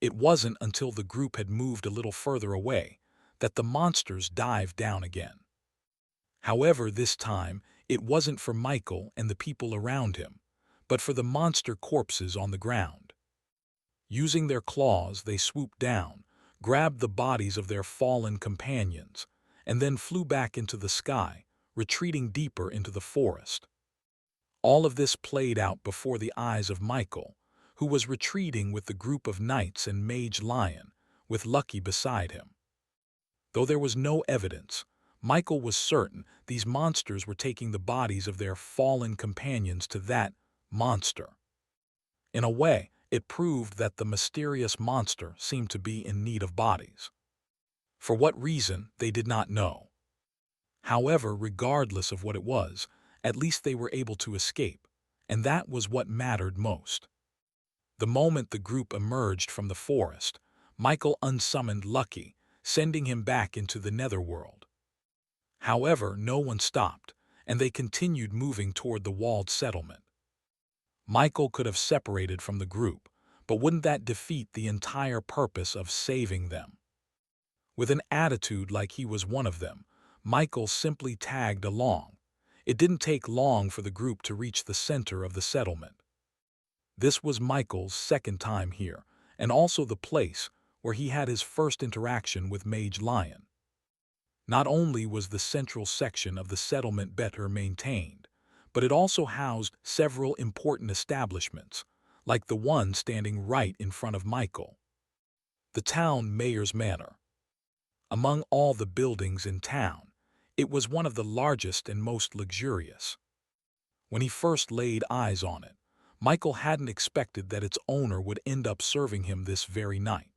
It wasn't until the group had moved a little further away that the monsters dived down again. However, this time, it wasn't for Michael and the people around him, but for the monster corpses on the ground. Using their claws, they swooped down, grabbed the bodies of their fallen companions, and then flew back into the sky, retreating deeper into the forest. All of this played out before the eyes of Michael, who was retreating with the group of knights and Mage Lion, with Lucky beside him. Though there was no evidence, Michael was certain these monsters were taking the bodies of their fallen companions to that monster. In a way, it proved that the mysterious monster seemed to be in need of bodies. For what reason, they did not know. However, regardless of what it was, at least they were able to escape, and that was what mattered most. The moment the group emerged from the forest, Michael unsummoned Lucky, sending him back into the netherworld. However, no one stopped, and they continued moving toward the walled settlement. Michael could have separated from the group, but wouldn't that defeat the entire purpose of saving them? With an attitude like he was one of them, Michael simply tagged along. It didn't take long for the group to reach the center of the settlement. This was Michael's second time here, and also the place where he had his first interaction with Mage Lion. Not only was the central section of the settlement better maintained, but it also housed several important establishments, like the one standing right in front of Michael. The town mayor's manor. Among all the buildings in town, it was one of the largest and most luxurious. When he first laid eyes on it, Michael hadn't expected that its owner would end up serving him this very night.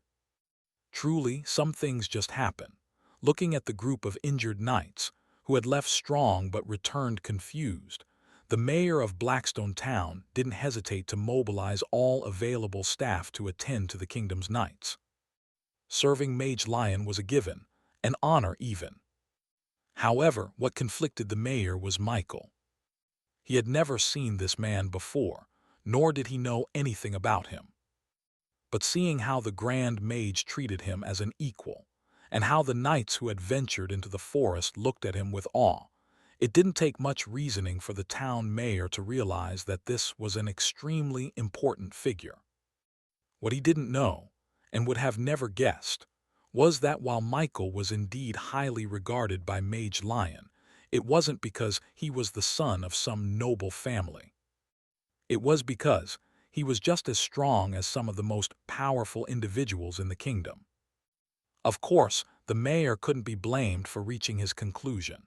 Truly, some things just happen. Looking at the group of injured knights, who had left strong but returned confused, the mayor of Blackstone Town didn't hesitate to mobilize all available staff to attend to the kingdom's knights. Serving Mage Lion was a given, an honor even. However, what conflicted the mayor was Michael. He had never seen this man before, nor did he know anything about him. But seeing how the Grand Mage treated him as an equal, and how the knights who had ventured into the forest looked at him with awe, it didn't take much reasoning for the town mayor to realize that this was an extremely important figure. What he didn't know, and would have never guessed, was that while Michael was indeed highly regarded by Mage Lion, it wasn't because he was the son of some noble family. It was because he was just as strong as some of the most powerful individuals in the kingdom. Of course, the mayor couldn't be blamed for reaching his conclusion.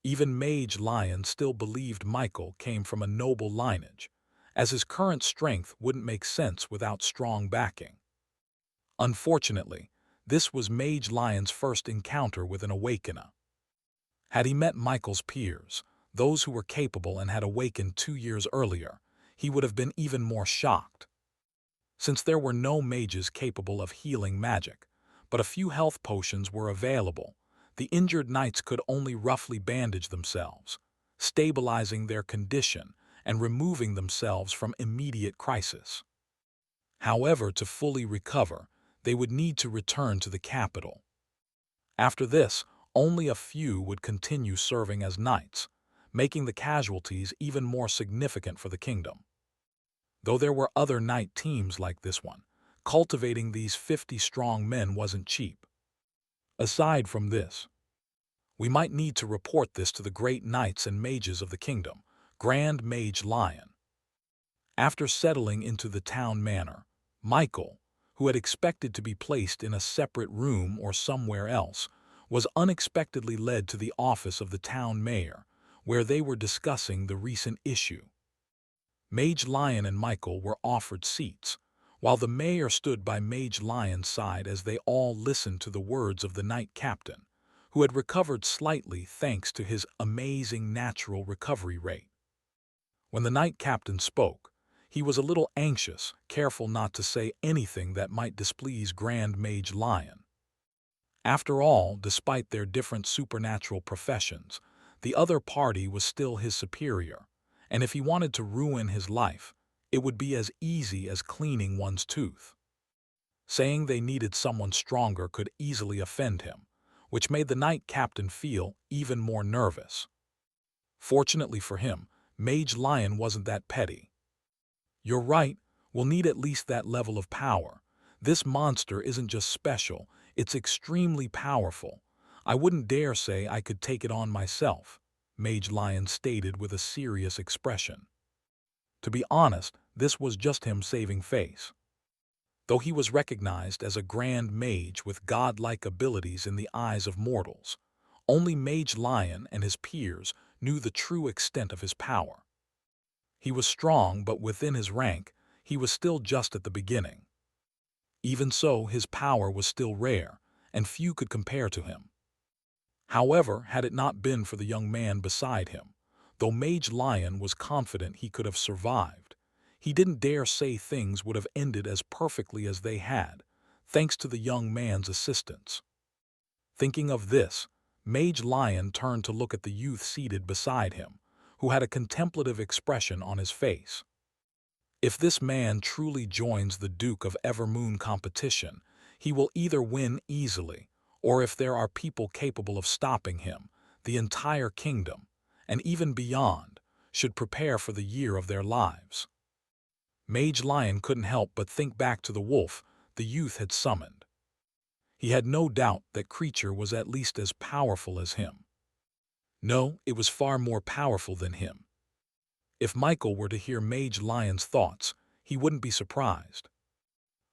Even Mage Lion still believed Michael came from a noble lineage, as his current strength wouldn't make sense without strong backing. Unfortunately, this was Mage Lion's first encounter with an awakener. Had he met Michael's peers, those who were capable and had awakened 2 years earlier, he would have been even more shocked. Since there were no mages capable of healing magic, but a few health potions were available, the injured knights could only roughly bandage themselves, stabilizing their condition and removing themselves from immediate crisis. However, to fully recover, they would need to return to the capital. After this, only a few would continue serving as knights, making the casualties even more significant for the kingdom. Though there were other knight teams like this one, cultivating these 50 strong men wasn't cheap. Aside from this, we might need to report this to the great knights and mages of the kingdom, Grand Mage Lion. After settling into the town manor, Michael, who had expected to be placed in a separate room or somewhere else, was unexpectedly led to the office of the town mayor, where they were discussing the recent issue. Mage Lion and Michael were offered seats, while the mayor stood by Mage Lion's side as they all listened to the words of the knight captain, who had recovered slightly thanks to his amazing natural recovery rate. When the knight captain spoke, he was a little anxious, careful not to say anything that might displease Grand Mage Lion. After all, despite their different supernatural professions, the other party was still his superior, and if he wanted to ruin his life, it would be as easy as cleaning one's tooth. Saying they needed someone stronger could easily offend him, which made the knight captain feel even more nervous. Fortunately for him, Mage Lion wasn't that petty. "You're right, we'll need at least that level of power. This monster isn't just special, it's extremely powerful. I wouldn't dare say I could take it on myself," Mage Lion stated with a serious expression. To be honest, this was just him saving face. Though he was recognized as a grand mage with godlike abilities in the eyes of mortals, only Mage Lion and his peers knew the true extent of his power. He was strong, but within his rank, he was still just at the beginning. Even so, his power was still rare, and few could compare to him. However, had it not been for the young man beside him, though Mage Lion was confident he could have survived, he didn't dare say things would have ended as perfectly as they had, thanks to the young man's assistance. Thinking of this, Mage Lion turned to look at the youth seated beside him, who had a contemplative expression on his face. If this man truly joins the Duke of Evermoon competition, he will either win easily, or if there are people capable of stopping him, the entire kingdom, and even beyond, should prepare for the year of their lives. Mage Lion couldn't help but think back to the wolf the youth had summoned. He had no doubt that creature was at least as powerful as him. No, it was far more powerful than him. If Michael were to hear Mage Lion's thoughts, he wouldn't be surprised.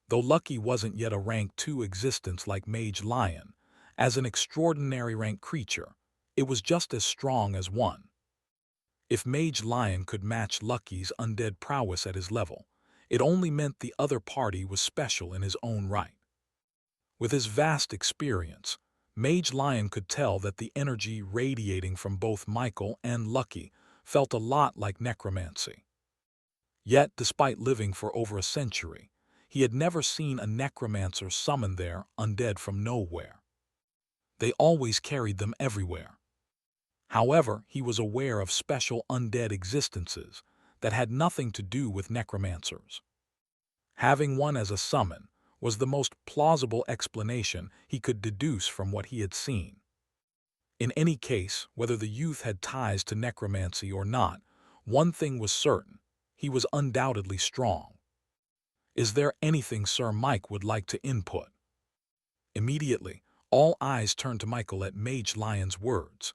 Though Lucky wasn't yet a rank 2 existence like Mage Lion, as an extraordinary rank creature, it was just as strong as one. If Mage Lion could match Lucky's undead prowess at his level, it only meant the other party was special in his own right. With his vast experience, Mage Lion could tell that the energy radiating from both Michael and Lucky felt a lot like necromancy. Yet, despite living for over a century, he had never seen a necromancer summon their undead from nowhere. They always carried them everywhere. However, he was aware of special undead existences that had nothing to do with necromancers. Having one as a summon was the most plausible explanation he could deduce from what he had seen. In any case, whether the youth had ties to necromancy or not, one thing was certain: he was undoubtedly strong. "Is there anything Sir Mike would like to input?" Immediately, all eyes turned to Michael at Mage Lion's words.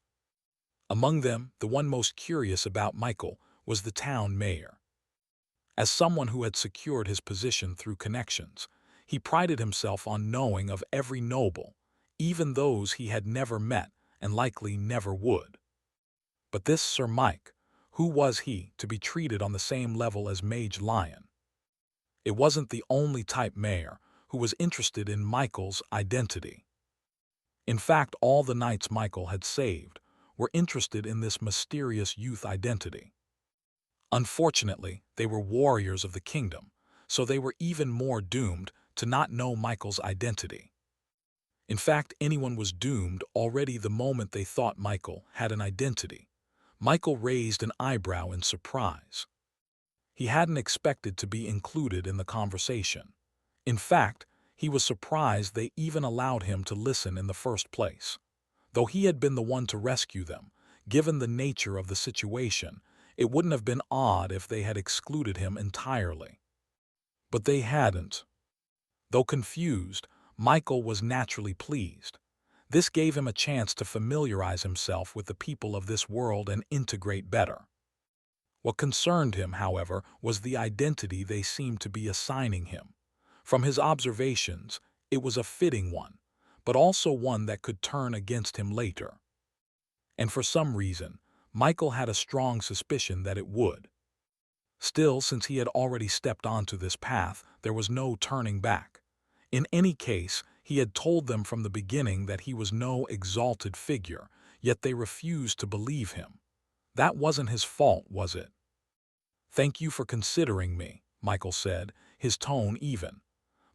Among them, the one most curious about Michael was the town mayor. As someone who had secured his position through connections, he prided himself on knowing of every noble, even those he had never met and likely never would. But this Sir Mike, who was he to be treated on the same level as Mage Lion? It wasn't the only type mayor who was interested in Michael's identity. In fact, all the knights Michael had saved were interested in this mysterious youth identity. Unfortunately, they were warriors of the kingdom, so they were even more doomed to not know Michael's identity. In fact, anyone was doomed already the moment they thought Michael had an identity. Michael raised an eyebrow in surprise. He hadn't expected to be included in the conversation. In fact, he was surprised they even allowed him to listen in the first place. Though he had been the one to rescue them, given the nature of the situation, it wouldn't have been odd if they had excluded him entirely. But they hadn't. Though confused, Michael was naturally pleased. This gave him a chance to familiarize himself with the people of this world and integrate better. What concerned him, however, was the identity they seemed to be assigning him. From his observations, it was a fitting one, but also one that could turn against him later. And for some reason, Michael had a strong suspicion that it would. Still, since he had already stepped onto this path, there was no turning back. In any case, he had told them from the beginning that he was no exalted figure, yet they refused to believe him. That wasn't his fault, was it? "Thank you for considering me," Michael said, his tone even.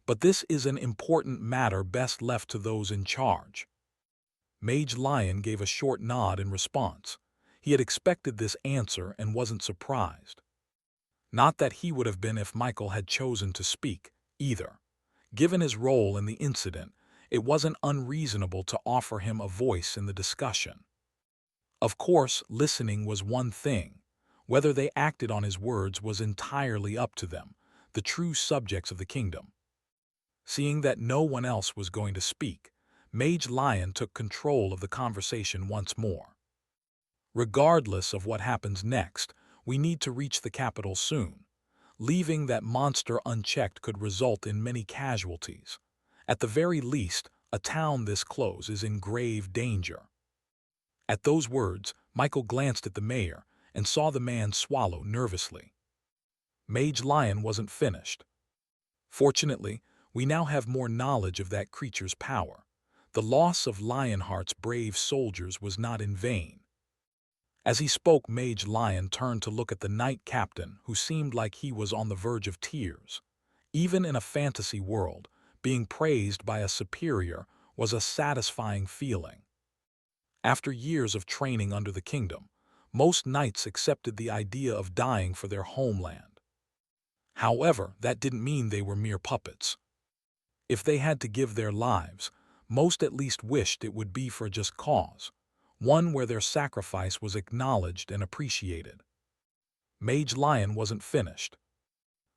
"But this is an important matter best left to those in charge." Mage Lion gave a short nod in response. He had expected this answer and wasn't surprised. Not that he would have been if Michael had chosen to speak, either. Given his role in the incident, it wasn't unreasonable to offer him a voice in the discussion. Of course, listening was one thing. Whether they acted on his words was entirely up to them, the true subjects of the kingdom. Seeing that no one else was going to speak, Mage Lion took control of the conversation once more. "Regardless of what happens next, we need to reach the capital soon. Leaving that monster unchecked could result in many casualties. At the very least, a town this close is in grave danger." At those words, Michael glanced at the mayor and saw the man swallow nervously. Mage Lion wasn't finished. "Fortunately, we now have more knowledge of that creature's power. The loss of Lionheart's brave soldiers was not in vain." As he spoke, Mage Lion turned to look at the knight captain, who seemed like he was on the verge of tears. Even in a fantasy world, being praised by a superior was a satisfying feeling. After years of training under the kingdom, most knights accepted the idea of dying for their homeland. However, that didn't mean they were mere puppets. If they had to give their lives, most at least wished it would be for a just cause, one where their sacrifice was acknowledged and appreciated. Mage Lion wasn't finished.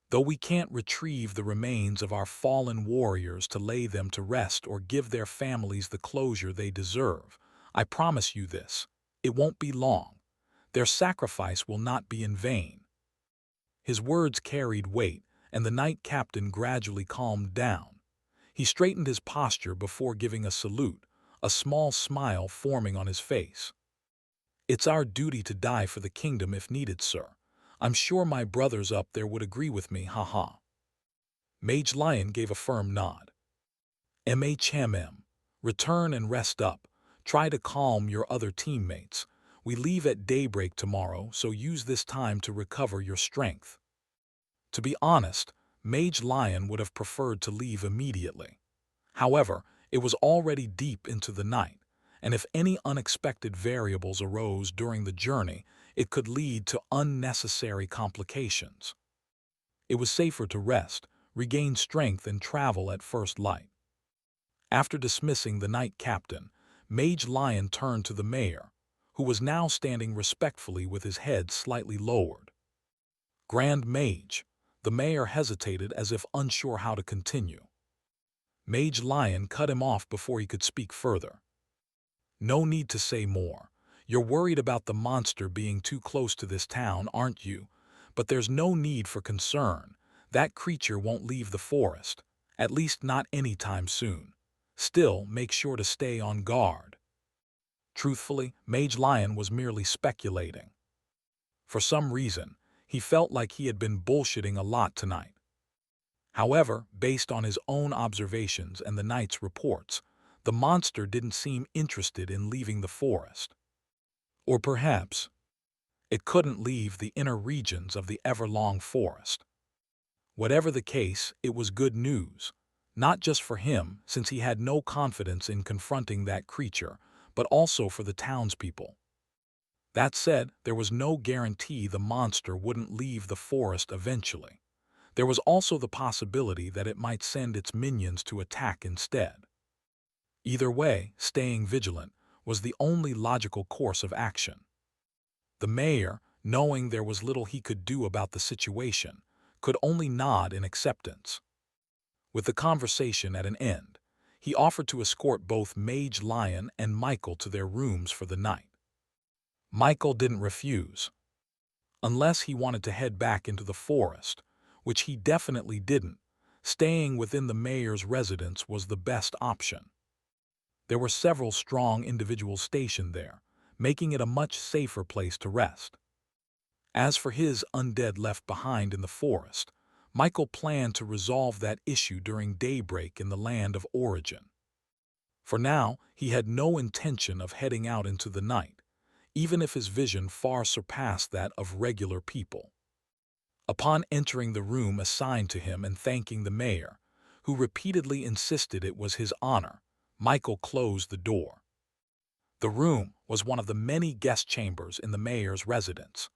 "Though we can't retrieve the remains of our fallen warriors to lay them to rest or give their families the closure they deserve, I promise you this: it won't be long. Their sacrifice will not be in vain." His words carried weight, and the knight captain gradually calmed down. He straightened his posture before giving a salute, a small smile forming on his face. "It's our duty to die for the kingdom if needed, sir. I'm sure my brothers up there would agree with me, haha." Mage Lion gave a firm nod. "MHMM. Return and rest up. Try to calm your other teammates. We leave at daybreak tomorrow, so use this time to recover your strength." To be honest, Mage Lion would have preferred to leave immediately. However, it was already deep into the night, and if any unexpected variables arose during the journey, it could lead to unnecessary complications. It was safer to rest, regain strength, and travel at first light. After dismissing the knight captain, Mage Lion turned to the mayor, who was now standing respectfully with his head slightly lowered. Grand Mage, the mayor hesitated as if unsure how to continue. Mage Lion cut him off before he could speak further. No need to say more. You're worried about the monster being too close to this town, aren't you? But there's no need for concern. That creature won't leave the forest, at least not anytime soon. Still, make sure to stay on guard. Truthfully, Mage Lion was merely speculating. For some reason, he felt like he had been bullshitting a lot tonight. However, based on his own observations and the knight's reports, the monster didn't seem interested in leaving the forest. Or perhaps, it couldn't leave the inner regions of the Everlong Forest. Whatever the case, it was good news, not just for him, since he had no confidence in confronting that creature, but also for the townspeople. That said, there was no guarantee the monster wouldn't leave the forest eventually. There was also the possibility that it might send its minions to attack instead. Either way, staying vigilant was the only logical course of action. The mayor, knowing there was little he could do about the situation, could only nod in acceptance. With the conversation at an end, he offered to escort both Mage Lion and Michael to their rooms for the night. Michael didn't refuse. Unless he wanted to head back into the forest, which he definitely didn't, staying within the mayor's residence was the best option. There were several strong individuals stationed there, making it a much safer place to rest. As for his undead left behind in the forest, Michael planned to resolve that issue during daybreak in the land of origin. For now, he had no intention of heading out into the night, even if his vision far surpassed that of regular people. Upon entering the room assigned to him and thanking the mayor, who repeatedly insisted it was his honor, Michael closed the door. The room was one of the many guest chambers in the mayor's residence.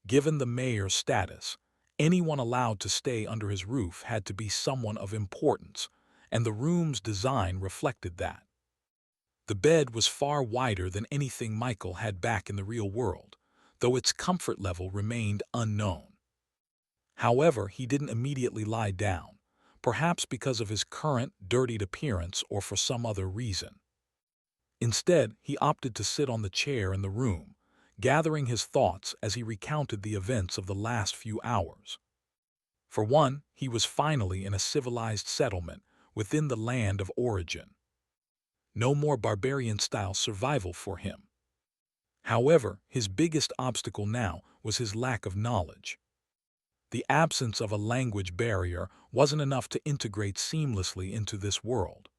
Given the mayor's status, anyone allowed to stay under his roof had to be someone of importance, and the room's design reflected that. The bed was far wider than anything Michael had back in the real world, though its comfort level remained unknown. However, he didn't immediately lie down, perhaps because of his current, dirtied appearance or for some other reason. Instead, he opted to sit on the chair in the room, gathering his thoughts as he recounted the events of the last few hours. For one, he was finally in a civilized settlement within the land of origin. No more barbarian-style survival for him. However, his biggest obstacle now was his lack of knowledge. The absence of a language barrier wasn't enough to integrate seamlessly into this world,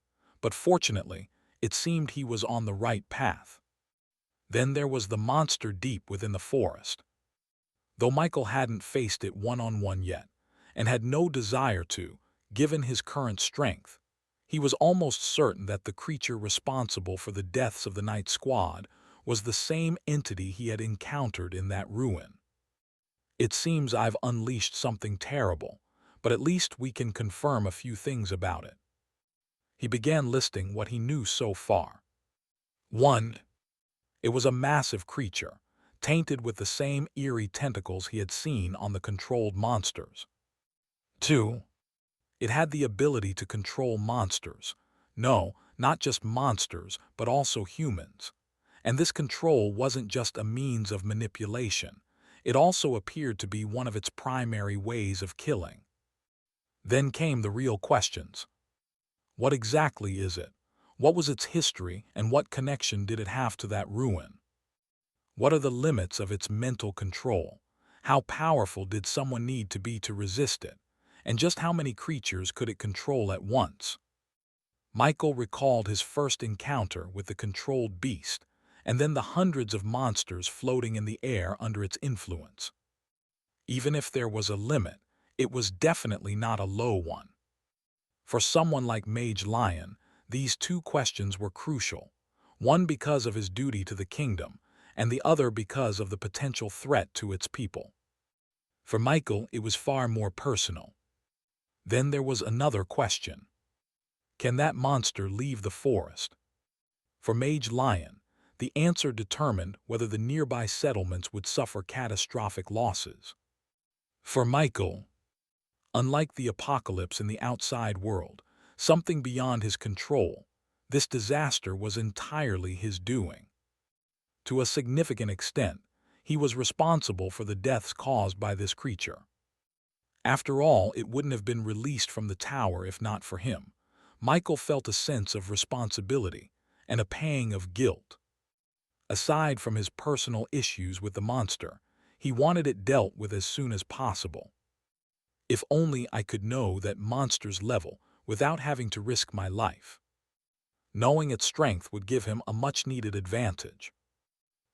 but fortunately, it seemed he was on the right path. Then there was the monster deep within the forest. Though Michael hadn't faced it one-on-one yet, and had no desire to, given his current strength, he was almost certain that the creature responsible for the deaths of the night squad was the same entity he had encountered in that ruin. It seems I've unleashed something terrible, but at least we can confirm a few things about it. He began listing what he knew so far. 1. It was a massive creature, tainted with the same eerie tentacles he had seen on the controlled monsters. 2. It had the ability to control monsters. No, not just monsters, but also humans. And this control wasn't just a means of manipulation. It also appeared to be one of its primary ways of killing. Then came the real questions. What exactly is it? What was its history, and what connection did it have to that ruin? What are the limits of its mental control? How powerful did someone need to be to resist it? And just how many creatures could it control at once? Michael recalled his first encounter with the controlled beast, and then the hundreds of monsters floating in the air under its influence. Even if there was a limit, it was definitely not a low one. For someone like Mage Lion, these two questions were crucial. one because of his duty to the kingdom, and the other because of the potential threat to its people. For Michael, it was far more personal. Then there was another question. Can that monster leave the forest? For Mage Lion, the answer determined whether the nearby settlements would suffer catastrophic losses. For Michael, unlike the apocalypse in the outside world, something beyond his control, this disaster was entirely his doing. To a significant extent, he was responsible for the deaths caused by this creature. After all, it wouldn't have been released from the tower if not for him. Michael felt a sense of responsibility and a pang of guilt. Aside from his personal issues with the monster, he wanted it dealt with as soon as possible. If only I could know that monster's level without having to risk my life. Knowing its strength would give him a much-needed advantage.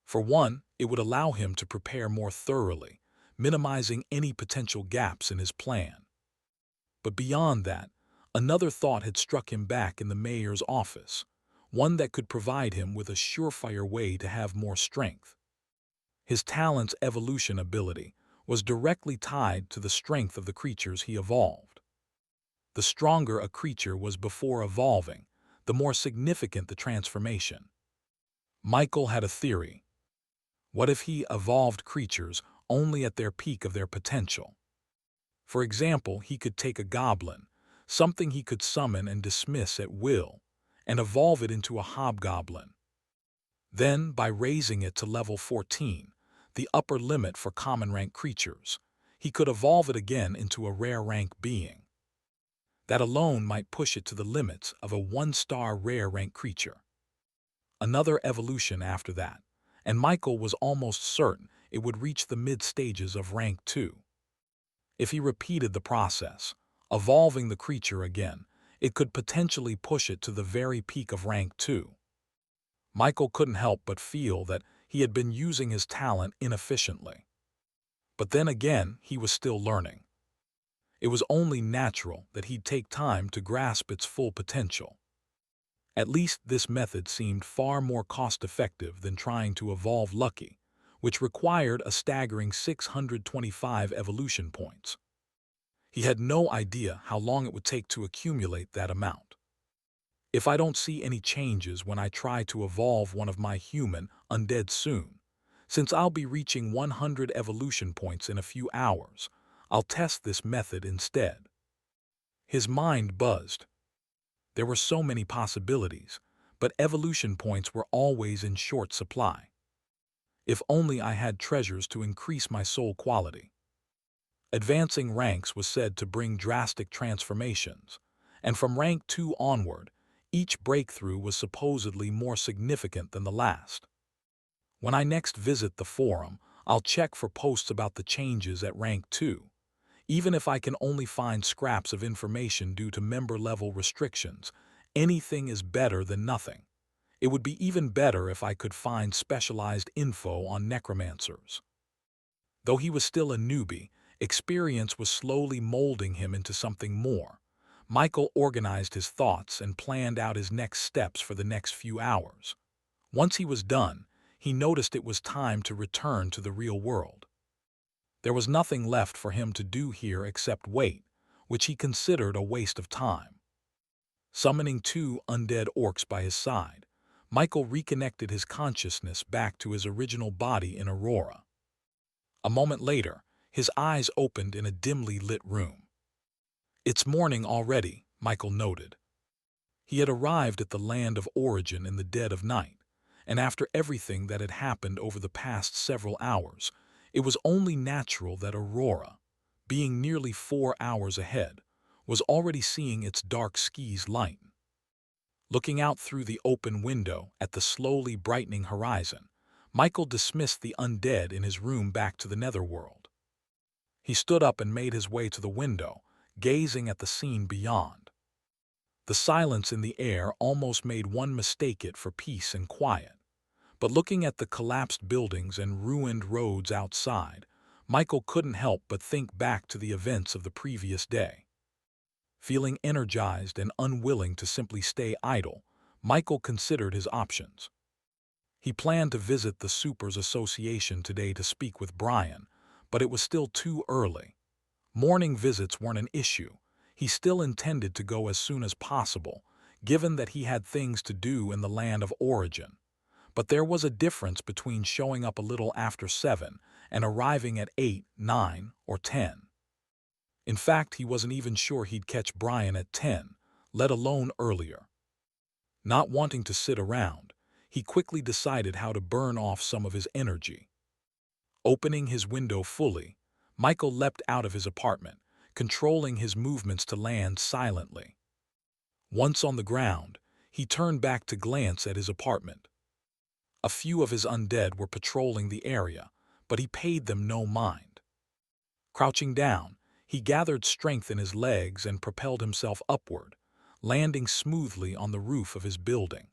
For one, it would allow him to prepare more thoroughly, minimizing any potential gaps in his plan. But beyond that, another thought had struck him back in the mayor's office, one that could provide him with a surefire way to have more strength. His talent's evolution ability was directly tied to the strength of the creatures he evolved. The stronger a creature was before evolving, the more significant the transformation. Michael had a theory. What if he evolved creatures only at their peak of their potential? For example, he could take a goblin, something he could summon and dismiss at will, and evolve it into a hobgoblin. Then, by raising it to level 14, the upper limit for common rank creatures, he could evolve it again into a rare rank being. That alone might push it to the limits of a 1-star rare rank creature. Another evolution after that, and Michael was almost certain it would reach the mid-stages of rank 2. If he repeated the process, evolving the creature again, it could potentially push it to the very peak of rank 2. Michael couldn't help but feel that he had been using his talent inefficiently. But then again, he was still learning. It was only natural that he'd take time to grasp its full potential. At least this method seemed far more cost-effective than trying to evolve Lucky, which required a staggering 625 evolution points. He had no idea how long it would take to accumulate that amount. If I don't see any changes when I try to evolve one of my human undead soon, since I'll be reaching 100 evolution points in a few hours, I'll test this method instead. His mind buzzed. There were so many possibilities, but evolution points were always in short supply. If only I had treasures to increase my soul quality. Advancing ranks was said to bring drastic transformations, and from rank 2 onward, each breakthrough was supposedly more significant than the last. When I next visit the forum, I'll check for posts about the changes at rank 2. Even if I can only find scraps of information due to member-level restrictions, anything is better than nothing. It would be even better if I could find specialized info on necromancers. Though he was still a newbie, experience was slowly molding him into something more. Michael organized his thoughts and planned out his next steps for the next few hours. Once he was done, he noticed it was time to return to the real world. There was nothing left for him to do here except wait, which he considered a waste of time. Summoning 2 undead orcs by his side, Michael reconnected his consciousness back to his original body in Aurora. A moment later, his eyes opened in a dimly lit room. It's morning already, Michael noted. He had arrived at the land of origin in the dead of night, and after everything that had happened over the past several hours, it was only natural that Aurora, being nearly 4 hours ahead, was already seeing its dark skies lighten. Looking out through the open window at the slowly brightening horizon, Michael dismissed the undead in his room back to the netherworld. He stood up and made his way to the window, gazing at the scene beyond. The silence in the air almost made one mistake it for peace and quiet. But looking at the collapsed buildings and ruined roads outside, Michael couldn't help but think back to the events of the previous day. Feeling energized and unwilling to simply stay idle, Michael considered his options. He planned to visit the Supers Association today to speak with Brian, but it was still too early. Morning visits weren't an issue. He still intended to go as soon as possible, given that he had things to do in the land of origin. But there was a difference between showing up a little after 7 and arriving at 8, 9, or 10. In fact, he wasn't even sure he'd catch Brian at 10, let alone earlier. Not wanting to sit around, he quickly decided how to burn off some of his energy. Opening his window fully, Michael leapt out of his apartment, controlling his movements to land silently. Once on the ground, he turned back to glance at his apartment. A few of his undead were patrolling the area, but he paid them no mind. Crouching down, he gathered strength in his legs and propelled himself upward, landing smoothly on the roof of his building.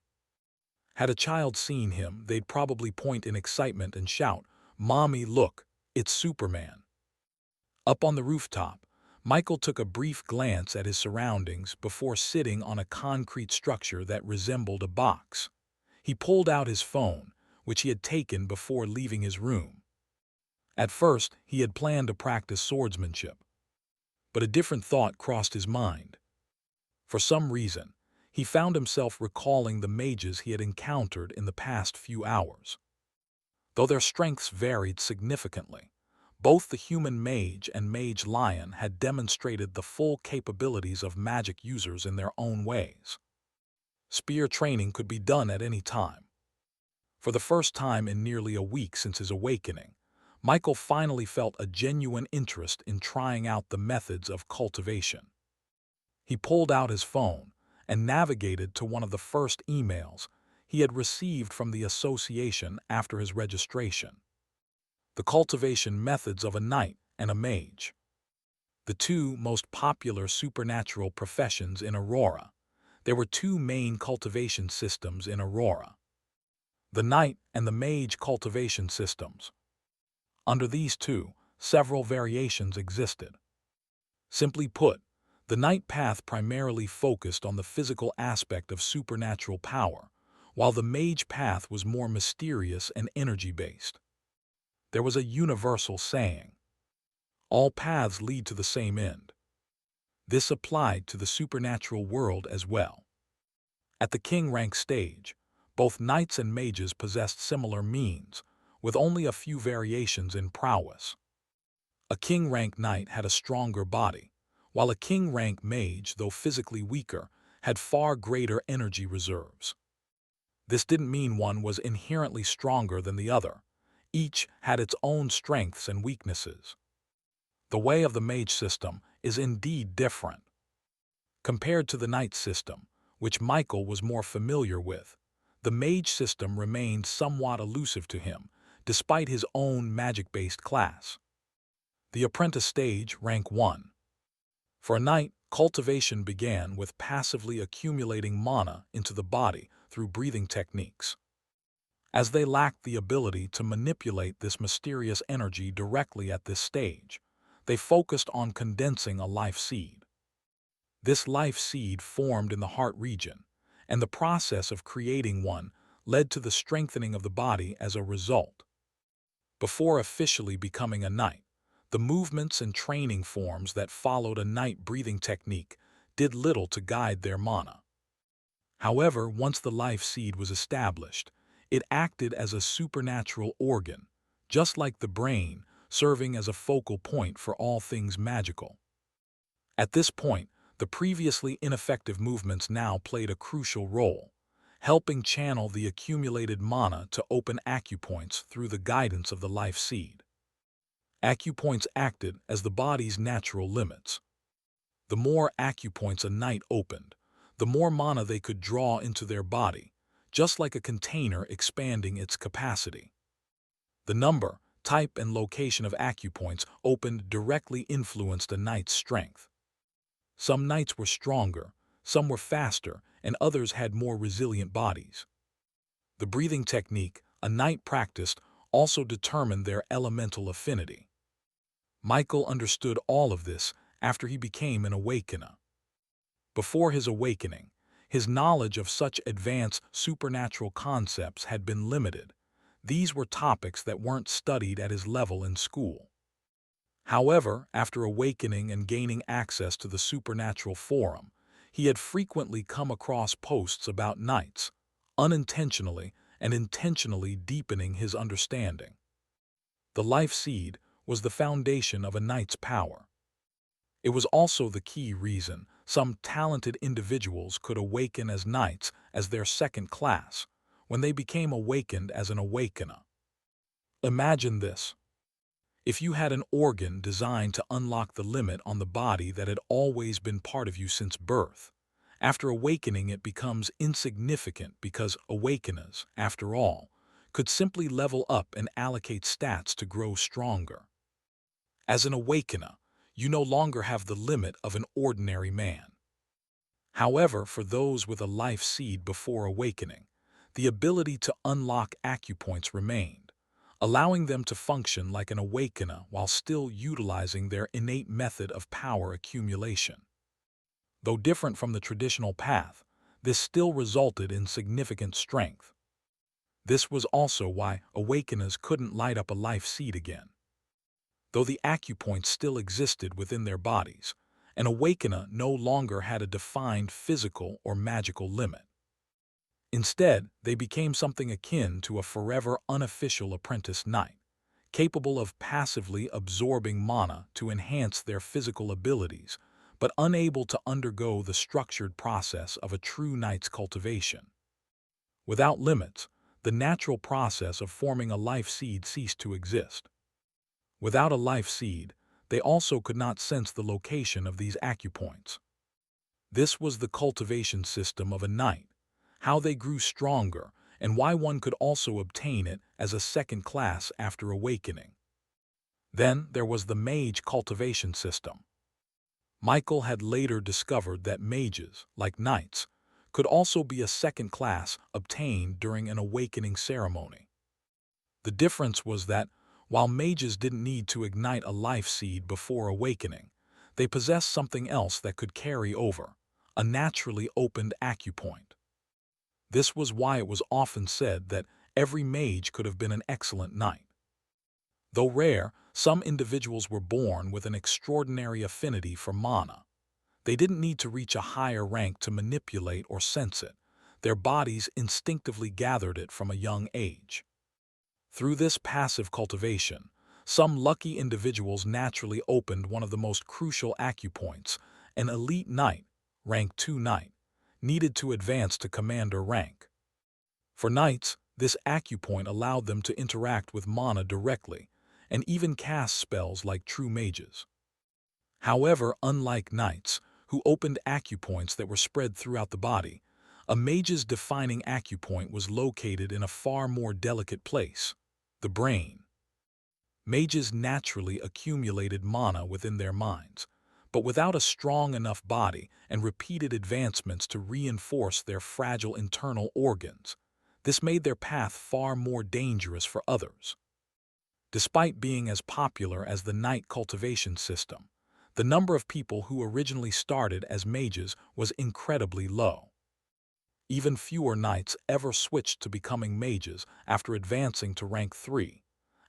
Had a child seen him, they'd probably point in excitement and shout, "Mommy, look, it's Superman." Up on the rooftop, Michael took a brief glance at his surroundings before sitting on a concrete structure that resembled a box. He pulled out his phone, which he had taken before leaving his room. At first, he had planned to practice swordsmanship, but a different thought crossed his mind. For some reason, he found himself recalling the mages he had encountered in the past few hours. Though their strengths varied significantly, both the human mage and mage lion had demonstrated the full capabilities of magic users in their own ways. Spear training could be done at any time. For the first time in nearly a week since his awakening, Michael finally felt a genuine interest in trying out the methods of cultivation. He pulled out his phone and navigated to one of the first emails he had received from the association after his registration. The cultivation methods of a knight and a mage. The two most popular supernatural professions in Aurora. There were two main cultivation systems in Aurora: the knight and the mage cultivation systems. Under these two, several variations existed. Simply put, the knight path primarily focused on the physical aspect of supernatural power, while the mage path was more mysterious and energy-based. There was a universal saying: all paths lead to the same end. This applied to the supernatural world as well. At the king rank stage, both knights and mages possessed similar means, with only a few variations in prowess. A king rank knight had a stronger body, while a king rank mage, though physically weaker, had far greater energy reserves. This didn't mean one was inherently stronger than the other. Each had its own strengths and weaknesses. The way of the mage system is indeed different. Compared to the knight system, which Michael was more familiar with, the mage system remained somewhat elusive to him, despite his own magic-based class. The apprentice stage, rank 1. For a knight, cultivation began with passively accumulating mana into the body through breathing techniques. As they lacked the ability to manipulate this mysterious energy directly at this stage, they focused on condensing a life seed. This life seed formed in the heart region, and the process of creating one led to the strengthening of the body as a result. Before officially becoming a knight, the movements and training forms that followed a knight breathing technique did little to guide their mana. However, once the life seed was established, it acted as a supernatural organ, just like the brain, serving as a focal point for all things magical. At this point, the previously ineffective movements now played a crucial role, helping channel the accumulated mana to open acupoints through the guidance of the life seed. Acupoints acted as the body's natural limits. The more acupoints a knight opened, the more mana they could draw into their body, just like a container expanding its capacity. The number, type, and location of acupoints opened directly influenced a knight's strength. Some knights were stronger, some were faster, and others had more resilient bodies. The breathing technique a knight practiced also determined their elemental affinity. Michael understood all of this after he became an awakener. Before his awakening, His knowledge of such advanced supernatural concepts had been limited. These were topics that weren't studied at his level in school. However, after awakening and gaining access to the supernatural forum, he had frequently come across posts about knights, unintentionally and intentionally deepening his understanding. The life seed was the foundation of a knight's power. It was also the key reason some talented individuals could awaken as knights as their second class when they became awakened as an awakener. Imagine this. If you had an organ designed to unlock the limit on the body that had always been part of you since birth, after awakening it becomes insignificant because awakeners, after all, could simply level up and allocate stats to grow stronger. As an awakener, you no longer have the limit of an ordinary man. However, for those with a life seed before awakening, the ability to unlock acupoints remained, allowing them to function like an awakener while still utilizing their innate method of power accumulation. Though different from the traditional path, this still resulted in significant strength. This was also why awakeners couldn't light up a life seed again. Though the acupoints still existed within their bodies, an awakener no longer had a defined physical or magical limit. Instead, they became something akin to a forever unofficial apprentice knight, capable of passively absorbing mana to enhance their physical abilities, but unable to undergo the structured process of a true knight's cultivation. Without limits, the natural process of forming a life seed ceased to exist. Without a life seed, they also could not sense the location of these acupoints. This was the cultivation system of a knight, how they grew stronger, and why one could also obtain it as a second class after awakening. Then there was the mage cultivation system. Michael had later discovered that mages, like knights, could also be a second class obtained during an awakening ceremony. The difference was that, while mages didn't need to ignite a life seed before awakening, they possessed something else that could carry over, a naturally opened acupoint. This was why it was often said that every mage could have been an excellent knight. Though rare, some individuals were born with an extraordinary affinity for mana. They didn't need to reach a higher rank to manipulate or sense it. Their bodies instinctively gathered it from a young age. Through this passive cultivation, some lucky individuals naturally opened one of the most crucial acupoints. An elite knight, rank 2 knight, needed to advance to commander rank. For knights, this acupoint allowed them to interact with mana directly, and even cast spells like true mages. However, unlike knights, who opened acupoints that were spread throughout the body, a mage's defining acupoint was located in a far more delicate place, the brain. Mages naturally accumulated mana within their minds, but without a strong enough body and repeated advancements to reinforce their fragile internal organs, this made their path far more dangerous for others. Despite being as popular as the knight cultivation system, the number of people who originally started as mages was incredibly low. Even fewer knights ever switched to becoming mages after advancing to rank 3,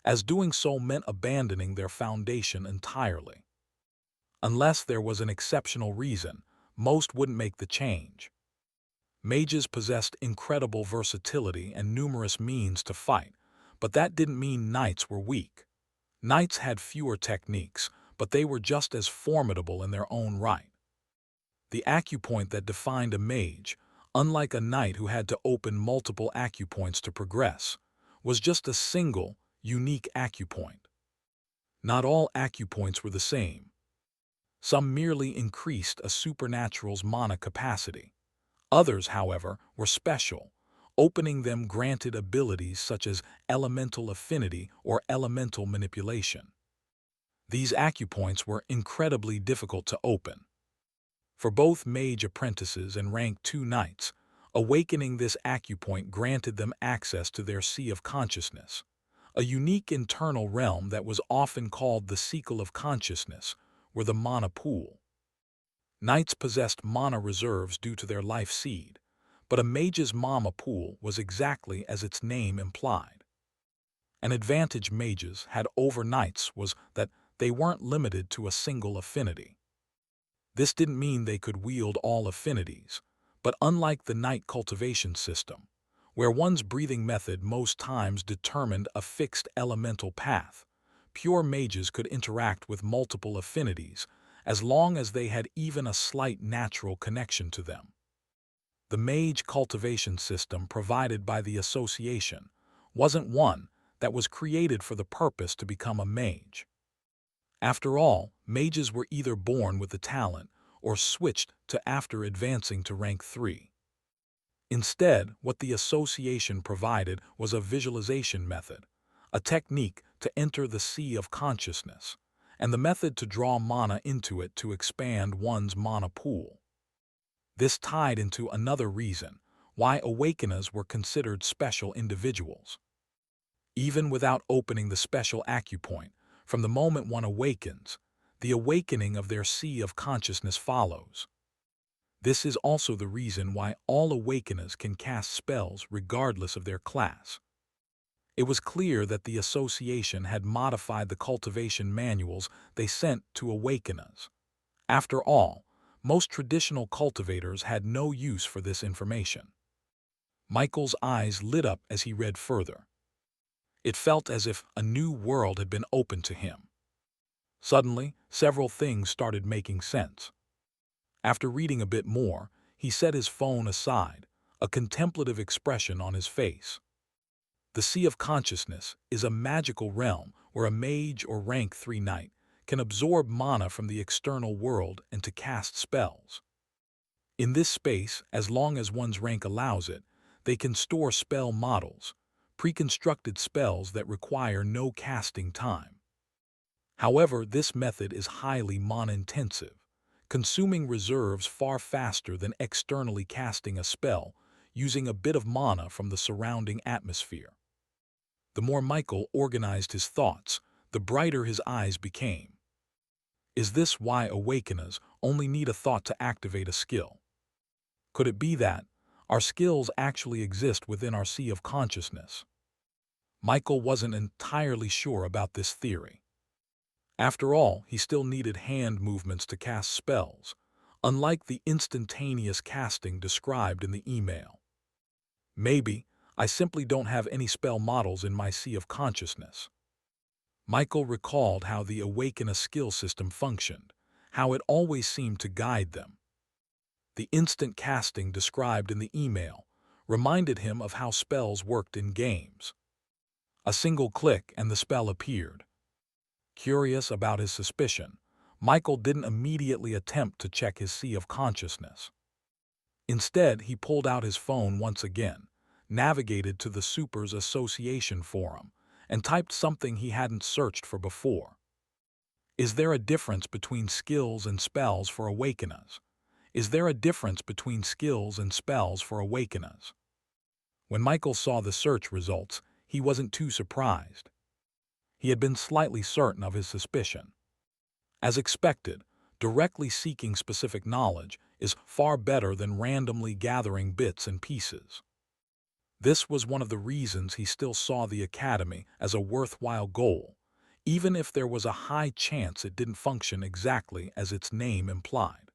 as doing so meant abandoning their foundation entirely. Unless there was an exceptional reason, most wouldn't make the change. Mages possessed incredible versatility and numerous means to fight, but that didn't mean knights were weak. Knights had fewer techniques, but they were just as formidable in their own right. The acupoint that defined a mage, unlike a knight who had to open multiple acupoints to progress, was just a single, unique acupoint. Not all acupoints were the same. Some merely increased a supernatural's mana capacity. Others, however, were special. Opening them granted abilities such as elemental affinity or elemental manipulation. These acupoints were incredibly difficult to open. For both mage apprentices and rank 2 knights, awakening this acupoint granted them access to their sea of consciousness, a unique internal realm that was often called the sickle of consciousness, or the mana pool. Knights possessed mana reserves due to their life seed, but a mage's mana pool was exactly as its name implied. An advantage mages had over knights was that they weren't limited to a single affinity. This didn't mean they could wield all affinities, but unlike the knight cultivation system, where one's breathing method most times determined a fixed elemental path, pure mages could interact with multiple affinities as long as they had even a slight natural connection to them. The mage cultivation system provided by the association wasn't one that was created for the purpose to become a mage. After all, mages were either born with the talent or switched to after advancing to rank 3. Instead, what the association provided was a visualization method, a technique to enter the sea of consciousness, and the method to draw mana into it to expand one's mana pool. This tied into another reason why awakeners were considered special individuals. Even without opening the special acupoint, from the moment one awakens, the awakening of their sea of consciousness follows. This is also the reason why all awakeners can cast spells regardless of their class. It was clear that the association had modified the cultivation manuals they sent to awakeners. After all, most traditional cultivators had no use for this information. Michael's eyes lit up as he read further. It felt as if a new world had been opened to him. Suddenly, several things started making sense. After reading a bit more, he set his phone aside, a contemplative expression on his face. The Sea of Consciousness is a magical realm where a mage or rank 3 knight can absorb mana from the external world and to cast spells. In this space, as long as one's rank allows it, they can store spell models, pre-constructed spells that require no casting time. However, this method is highly mana-intensive, consuming reserves far faster than externally casting a spell using a bit of mana from the surrounding atmosphere. The more Michael organized his thoughts, the brighter his eyes became. Is this why awakeners only need a thought to activate a skill? Could it be that our skills actually exist within our sea of consciousness? Michael wasn't entirely sure about this theory. After all, he still needed hand movements to cast spells, unlike the instantaneous casting described in the email. Maybe I simply don't have any spell models in my sea of consciousness. Michael recalled how the Awaken a skill system functioned, how it always seemed to guide them. The instant casting described in the email reminded him of how spells worked in games. A single click and the spell appeared. Curious about his suspicion, Michael didn't immediately attempt to check his sea of consciousness. Instead, he pulled out his phone once again, navigated to the Supers Association forum, and typed something he hadn't searched for before. Is there a difference between skills and spells for awakeners? Is there a difference between skills and spells for awakeners? When Michael saw the search results, he wasn't too surprised. He had been slightly certain of his suspicion. As expected, directly seeking specific knowledge is far better than randomly gathering bits and pieces. This was one of the reasons he still saw the academy as a worthwhile goal, even if there was a high chance it didn't function exactly as its name implied.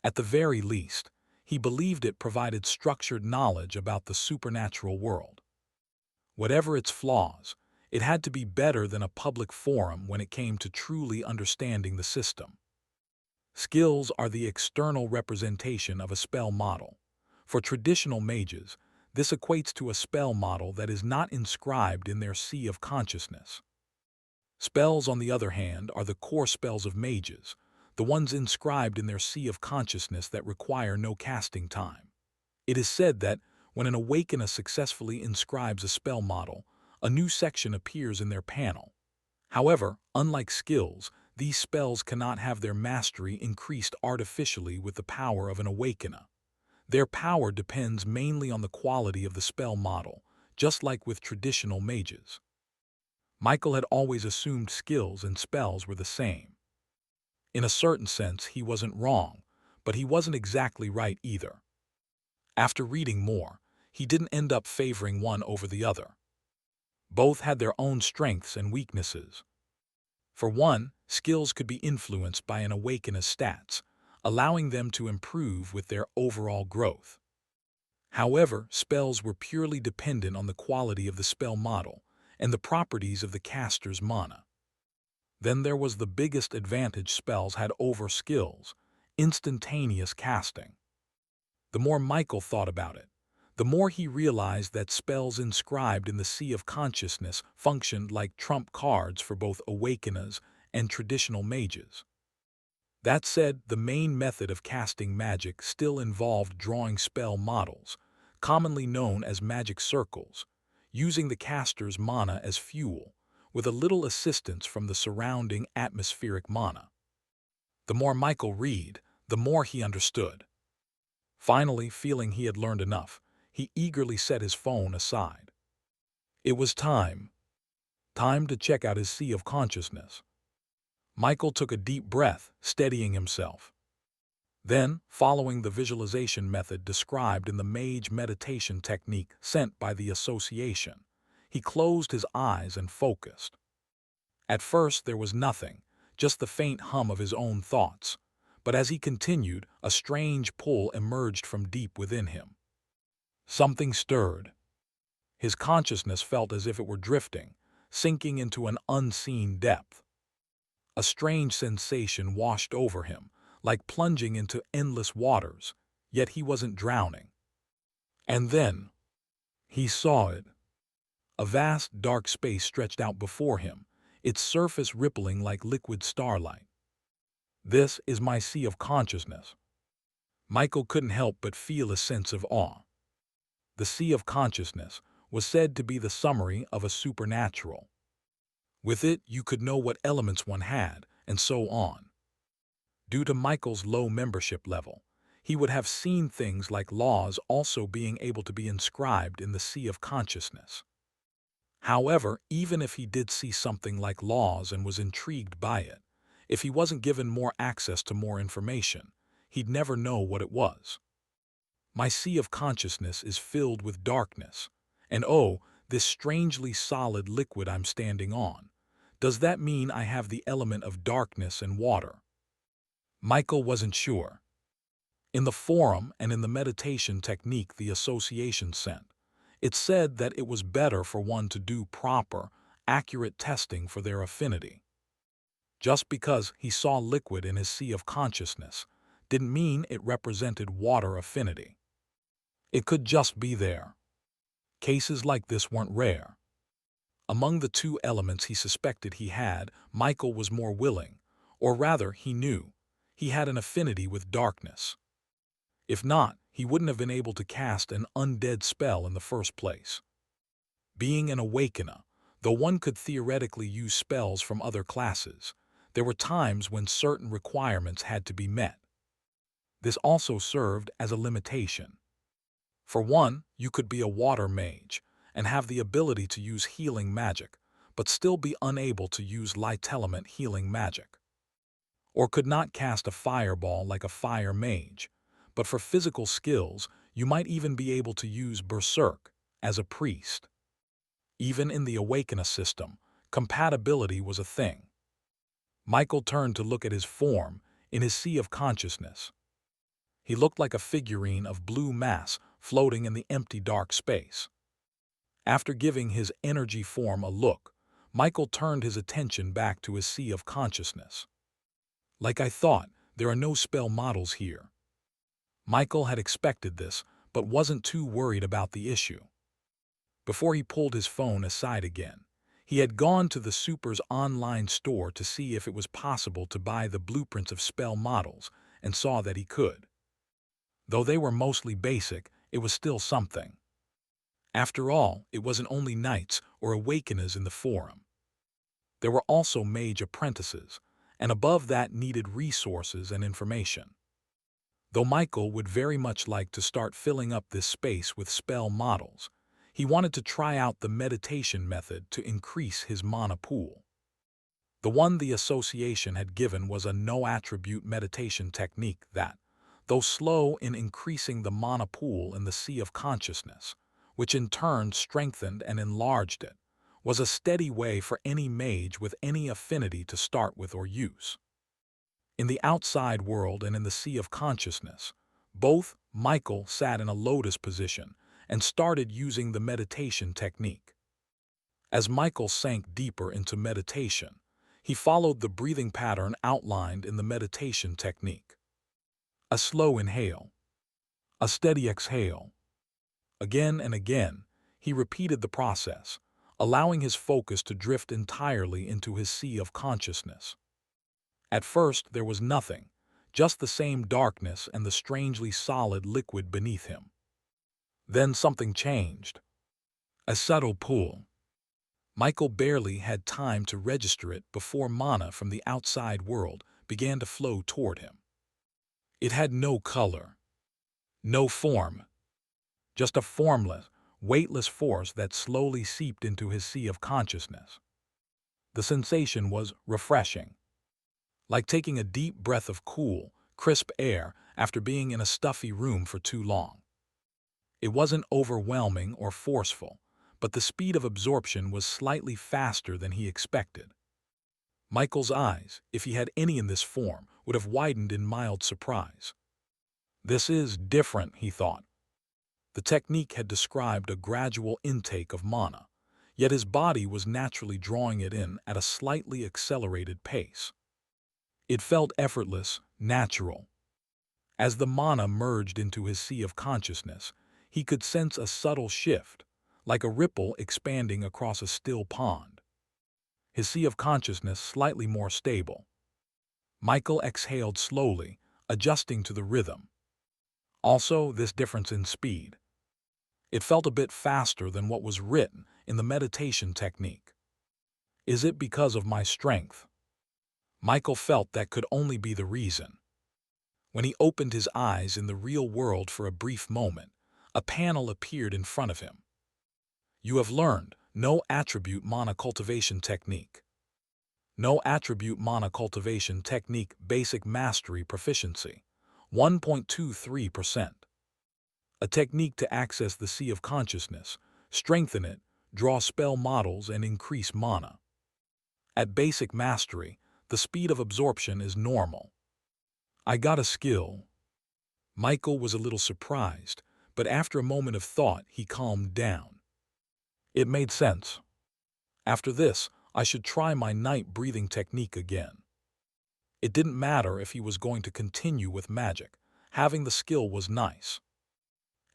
At the very least, he believed it provided structured knowledge about the supernatural world. Whatever its flaws, it had to be better than a public forum when it came to truly understanding the system. Skills are the external representation of a spell model. For traditional mages, this equates to a spell model that is not inscribed in their sea of consciousness. Spells, on the other hand, are the core spells of mages, the ones inscribed in their sea of consciousness that require no casting time. It is said that when an awakener successfully inscribes a spell model, a new section appears in their panel. However, unlike skills, these spells cannot have their mastery increased artificially with the power of an awakener. Their power depends mainly on the quality of the spell model, just like with traditional mages. Michael had always assumed skills and spells were the same. In a certain sense, he wasn't wrong, but he wasn't exactly right either. After reading more, he didn't end up favoring one over the other. Both had their own strengths and weaknesses. For one, skills could be influenced by an awakener's stats, allowing them to improve with their overall growth. However, spells were purely dependent on the quality of the spell model and the properties of the caster's mana. Then there was the biggest advantage spells had over skills: instantaneous casting. The more Michael thought about it, the more he realized that spells inscribed in the Sea of Consciousness functioned like trump cards for both awakeners and traditional mages. That said, the main method of casting magic still involved drawing spell models, commonly known as magic circles, using the caster's mana as fuel, with a little assistance from the surrounding atmospheric mana. The more Michael read, the more he understood. Finally, feeling he had learned enough, he eagerly set his phone aside. It was time to check out his Sea of Consciousness. Michael took a deep breath, steadying himself. Then, following the visualization method described in the mage meditation technique sent by the association, he closed his eyes and focused. At first there was nothing, just the faint hum of his own thoughts, but as he continued, a strange pull emerged from deep within him. Something stirred. His consciousness felt as if it were drifting, sinking into an unseen depth. A strange sensation washed over him, like plunging into endless waters, yet he wasn't drowning. And then, he saw it. A vast, dark space stretched out before him, its surface rippling like liquid starlight. This is my Sea of Consciousness. Michael couldn't help but feel a sense of awe. The Sea of Consciousness was said to be the summary of a supernatural. With it, you could know what elements one had, and so on. Due to Michael's low membership level, he would have seen things like laws also being able to be inscribed in the Sea of Consciousness. However, even if he did see something like laws and was intrigued by it, if he wasn't given more access to more information, he'd never know what it was. My Sea of Consciousness is filled with darkness, and oh, this strangely solid liquid I'm standing on. Does that mean I have the element of darkness and water? Michael wasn't sure. In the forum and in the meditation technique the association sent, it said that it was better for one to do proper, accurate testing for their affinity. Just because he saw liquid in his Sea of Consciousness didn't mean it represented water affinity. It could just be there. Cases like this weren't rare. Among the two elements he suspected he had, Michael was more willing, or rather he knew, he had an affinity with darkness. If not, he wouldn't have been able to cast an undead spell in the first place. Being an awakener, though one could theoretically use spells from other classes, there were times when certain requirements had to be met. This also served as a limitation. For one, you could be a water mage and have the ability to use healing magic, but still be unable to use light element healing magic. Or could not cast a fireball like a fire mage, but for physical skills, you might even be able to use berserk as a priest. Even in the Awakener system, compatibility was a thing. Michael turned to look at his form in his Sea of Consciousness. He looked like a figurine of blue mass floating in the empty dark space. After giving his energy form a look, Michael turned his attention back to his Sea of Consciousness. Like I thought, there are no spell models here. Michael had expected this, but wasn't too worried about the issue. Before he pulled his phone aside again, he had gone to the Super's online store to see if it was possible to buy the blueprints of spell models, and saw that he could. Though they were mostly basic, it was still something. After all, it wasn't only knights or awakeners in the forum. There were also mage apprentices, and above that needed resources and information. Though Michael would very much like to start filling up this space with spell models, he wanted to try out the meditation method to increase his mana pool. The one the association had given was a no-attribute meditation technique that, though slow in increasing the mana pool in the sea of consciousness, which in turn strengthened and enlarged it, was a steady way for any mage with any affinity to start with or use. In the outside world and in the sea of consciousness, both Michael sat in a lotus position and started using the meditation technique. As Michael sank deeper into meditation, he followed the breathing pattern outlined in the meditation technique. A slow inhale, a steady exhale. Again and again, he repeated the process, allowing his focus to drift entirely into his sea of consciousness. At first, there was nothing, just the same darkness and the strangely solid liquid beneath him. Then something changed. A subtle pull. Michael barely had time to register it before mana from the outside world began to flow toward him. It had no color, no form, just a formless, weightless force that slowly seeped into his sea of consciousness. The sensation was refreshing, like taking a deep breath of cool, crisp air after being in a stuffy room for too long. It wasn't overwhelming or forceful, but the speed of absorption was slightly faster than he expected. Michael's eyes, if he had any in this form, would have widened in mild surprise. This is different, he thought. The technique had described a gradual intake of mana, yet his body was naturally drawing it in at a slightly accelerated pace. It felt effortless, natural. As the mana merged into his sea of consciousness, he could sense a subtle shift, like a ripple expanding across a still pond. His sea of consciousness slightly more stable. Michael exhaled slowly, adjusting to the rhythm. Also, this difference in speed. It felt a bit faster than what was written in the meditation technique. Is it because of my strength? Michael felt that could only be the reason. When he opened his eyes in the real world for a brief moment, a panel appeared in front of him. You have learned no attribute mana cultivation technique. No attribute mana cultivation technique basic mastery proficiency, 1.23%. A technique to access the sea of consciousness, strengthen it, draw spell models, and increase mana. At basic mastery, the speed of absorption is normal. I got a skill. Michael was a little surprised, but after a moment of thought, he calmed down. It made sense. After this, I should try my night breathing technique again. It didn't matter if he was going to continue with magic. Having the skill was nice.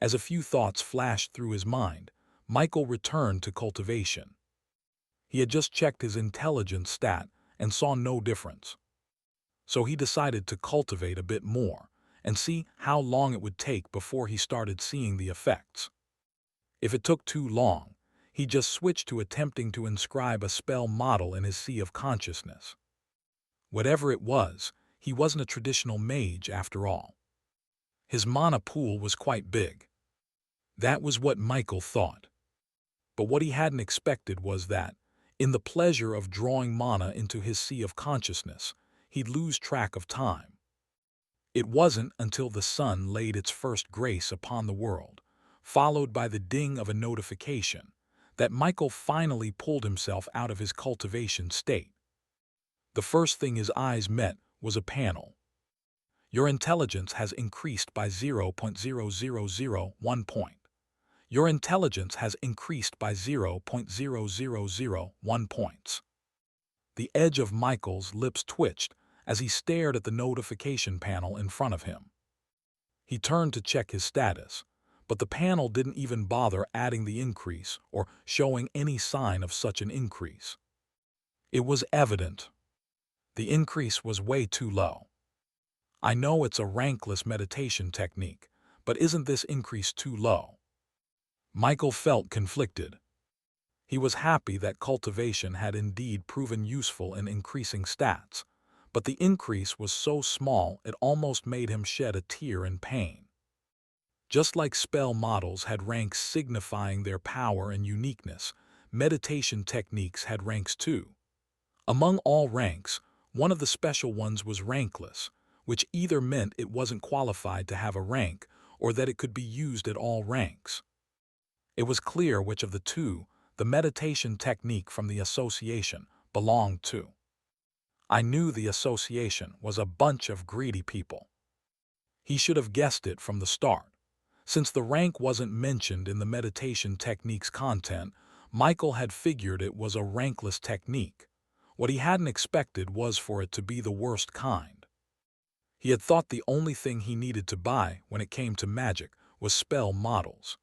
As a few thoughts flashed through his mind, Michael returned to cultivation. He had just checked his intelligence stat and saw no difference. So he decided to cultivate a bit more and see how long it would take before he started seeing the effects. If it took too long, he just switched to attempting to inscribe a spell model in his sea of consciousness. Whatever it was, he wasn't a traditional mage after all. His mana pool was quite big. That was what Michael thought. But what he hadn't expected was that, in the pleasure of drawing mana into his sea of consciousness, he'd lose track of time. It wasn't until the sun laid its first grace upon the world, followed by the ding of a notification, that Michael finally pulled himself out of his cultivation state. The first thing his eyes met was a panel. Your intelligence has increased by 0.0001 point. Your intelligence has increased by 0.0001 points. The edge of Michael's lips twitched as he stared at the notification panel in front of him. He turned to check his status, but the panel didn't even bother adding the increase or showing any sign of such an increase. It was evident. The increase was way too low. I know it's a rankless meditation technique, but isn't this increase too low? Michael felt conflicted. He was happy that cultivation had indeed proven useful in increasing stats, but the increase was so small it almost made him shed a tear in pain. Just like spell models had ranks signifying their power and uniqueness, meditation techniques had ranks too. Among all ranks, one of the special ones was rankless, which either meant it wasn't qualified to have a rank or that it could be used at all ranks. It was clear which of the two the meditation technique from the association belonged to. I knew the association was a bunch of greedy people. He should have guessed it from the start. Since the rank wasn't mentioned in the meditation technique's content, Michael had figured it was a rankless technique. What he hadn't expected was for it to be the worst kind. He had thought the only thing he needed to buy when it came to magic was spell models.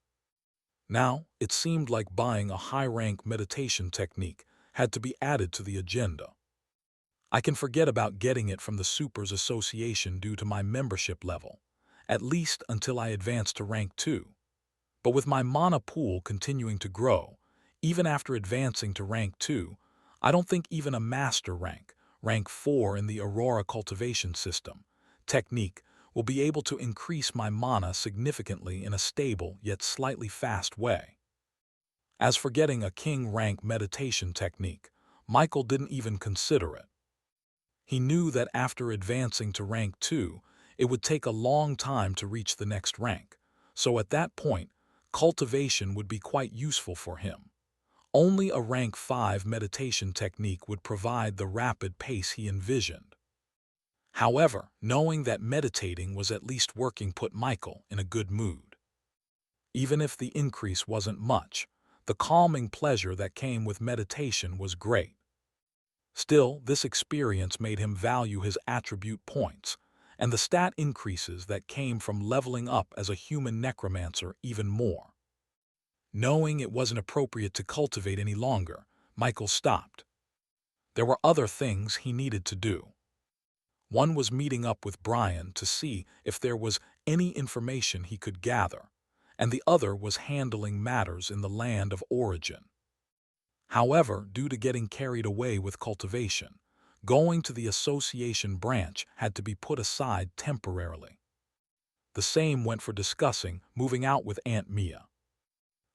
Now, it seemed like buying a high-rank meditation technique had to be added to the agenda. I can forget about getting it from the Supers Association due to my membership level, at least until I advance to rank 2. But with my mana pool continuing to grow, even after advancing to rank 2, I don't think even a master rank 4 in the Aurora cultivation system, technique will be able to increase my mana significantly in a stable yet slightly fast way. As for getting a king rank meditation technique, Michael didn't even consider it. He knew that after advancing to rank 2, it would take a long time to reach the next rank, so at that point, cultivation would be quite useful for him. Only a rank 5 meditation technique would provide the rapid pace he envisioned. However, knowing that meditating was at least working put Michael in a good mood. Even if the increase wasn't much, the calming pleasure that came with meditation was great. Still, this experience made him value his attribute points, and the stat increases that came from leveling up as a human necromancer even more. Knowing it wasn't appropriate to cultivate any longer, Michael stopped. There were other things he needed to do. One was meeting up with Brian to see if there was any information he could gather, and the other was handling matters in the land of origin. However, due to getting carried away with cultivation, going to the association branch had to be put aside temporarily. The same went for discussing moving out with Aunt Mia.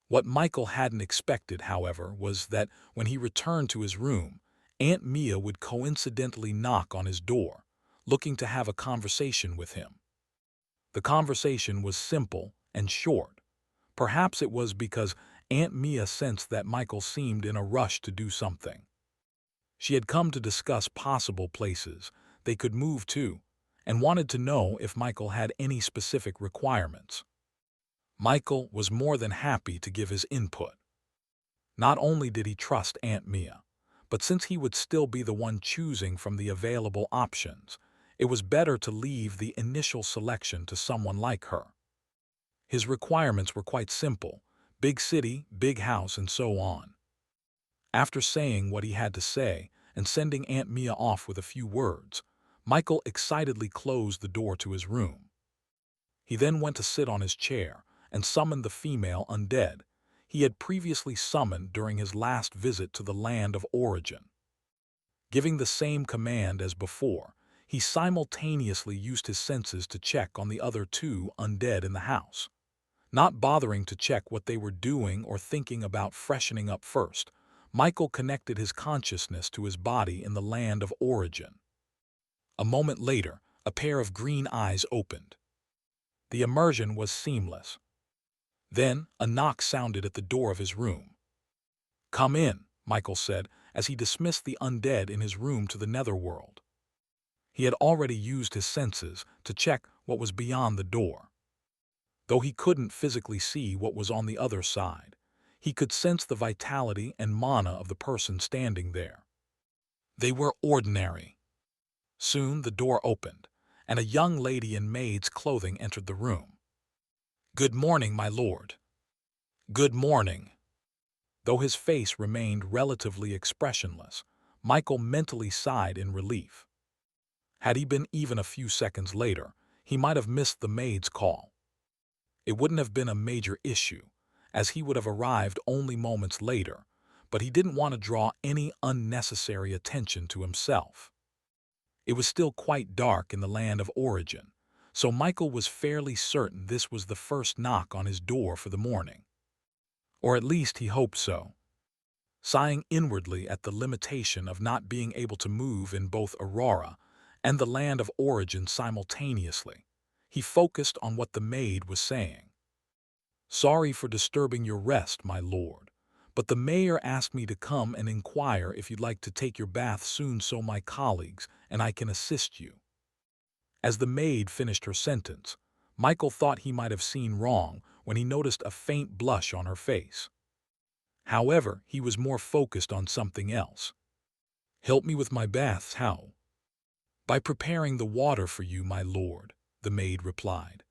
What Michael hadn't expected, however, was that when he returned to his room, Aunt Mia would coincidentally knock on his door, looking to have a conversation with him. The conversation was simple and short. Perhaps it was because Aunt Mia sensed that Michael seemed in a rush to do something. She had come to discuss possible places they could move to and wanted to know if Michael had any specific requirements. Michael was more than happy to give his input. Not only did he trust Aunt Mia, but since he would still be the one choosing from the available options, it was better to leave the initial selection to someone like her. His requirements were quite simple: big city, big house, and so on. After saying what he had to say and sending Aunt Mia off with a few words, Michael excitedly closed the door to his room. He then went to sit on his chair and summoned the female undead he had previously summoned during his last visit to the land of origin. Giving the same command as before, he simultaneously used his senses to check on the other two undead in the house. Not bothering to check what they were doing or thinking about freshening up first, Michael connected his consciousness to his body in the land of origin. A moment later, a pair of green eyes opened. The immersion was seamless. Then, a knock sounded at the door of his room. "Come in," Michael said as he dismissed the undead in his room to the netherworld. He had already used his senses to check what was beyond the door. Though he couldn't physically see what was on the other side, he could sense the vitality and mana of the person standing there. They were ordinary. Soon the door opened, and a young lady in maid's clothing entered the room. "Good morning, my lord." "Good morning." Though his face remained relatively expressionless, Michael mentally sighed in relief. Had he been even a few seconds later, he might have missed the maid's call. It wouldn't have been a major issue, as he would have arrived only moments later, but he didn't want to draw any unnecessary attention to himself. It was still quite dark in the land of origin, so Michael was fairly certain this was the first knock on his door for the morning. Or at least he hoped so. Sighing inwardly at the limitation of not being able to move in both Aurora and the land of origin simultaneously. He focused on what the maid was saying. "Sorry for disturbing your rest, my lord, but the mayor asked me to come and inquire if you'd like to take your bath soon so my colleagues and I can assist you." As the maid finished her sentence, Michael thought he might have seen wrong when he noticed a faint blush on her face. However, he was more focused on something else. "Help me with my baths, how?" "By preparing the water for you, my lord," the maid replied.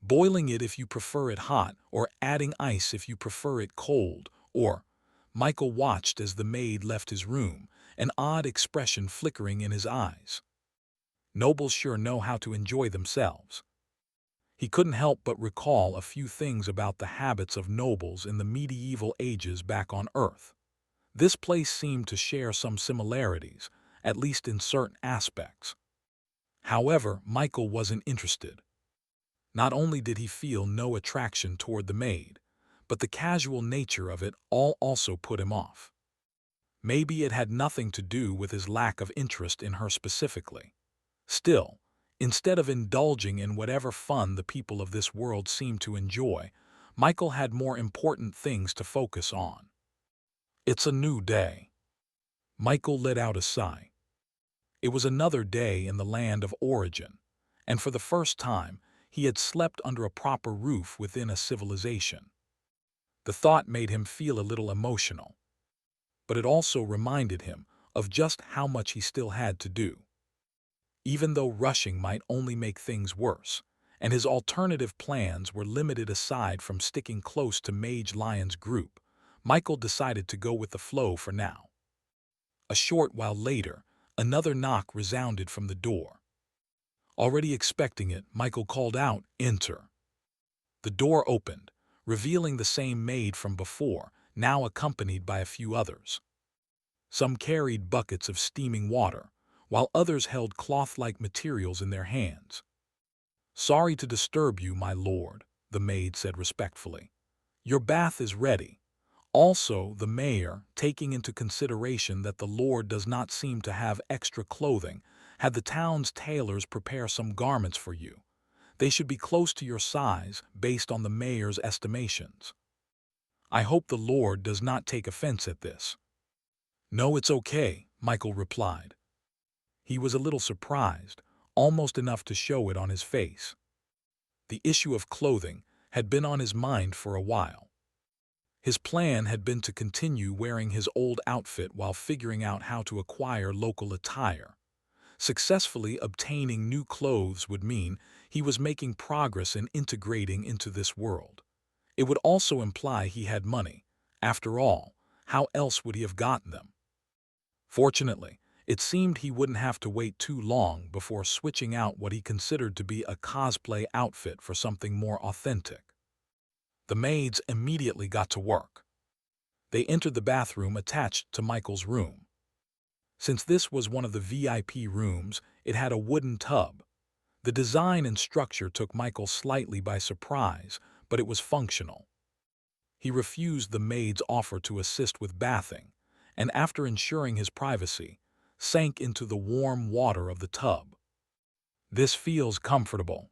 "Boiling it if you prefer it hot, or adding ice if you prefer it cold, or—" Michael watched as the maid left his room, an odd expression flickering in his eyes. Nobles sure know how to enjoy themselves. He couldn't help but recall a few things about the habits of nobles in the medieval ages back on Earth. This place seemed to share some similarities, at least in certain aspects. However, Michael wasn't interested. Not only did he feel no attraction toward the maid, but the casual nature of it all also put him off. Maybe it had nothing to do with his lack of interest in her specifically. Still, instead of indulging in whatever fun the people of this world seemed to enjoy, Michael had more important things to focus on. It's a new day. Michael let out a sigh. It was another day in the land of origin, and for the first time, he had slept under a proper roof within a civilization. The thought made him feel a little emotional, but it also reminded him of just how much he still had to do. Even though rushing might only make things worse, and his alternative plans were limited aside from sticking close to Mage Lion's group, Michael decided to go with the flow for now. A short while later, another knock resounded from the door. Already expecting it, Michael called out, "Enter." The door opened, revealing the same maid from before, now accompanied by a few others. Some carried buckets of steaming water, while others held cloth-like materials in their hands. "Sorry to disturb you, my lord," the maid said respectfully. "Your bath is ready." Also, the mayor, taking into consideration that the lord does not seem to have extra clothing, had the town's tailors prepare some garments for you. They should be close to your size based on the mayor's estimations. I hope the lord does not take offense at this. "No, it's okay," Michael replied. He was a little surprised, almost enough to show it on his face. The issue of clothing had been on his mind for a while. His plan had been to continue wearing his old outfit while figuring out how to acquire local attire. Successfully obtaining new clothes would mean he was making progress in integrating into this world. It would also imply he had money. After all, how else would he have gotten them? Fortunately, it seemed he wouldn't have to wait too long before switching out what he considered to be a cosplay outfit for something more authentic. The maids immediately got to work. They entered the bathroom attached to Michael's room. Since this was one of the VIP rooms, it had a wooden tub. The design and structure took Michael slightly by surprise, but it was functional. He refused the maid's offer to assist with bathing, and after ensuring his privacy, sank into the warm water of the tub. "This feels comfortable."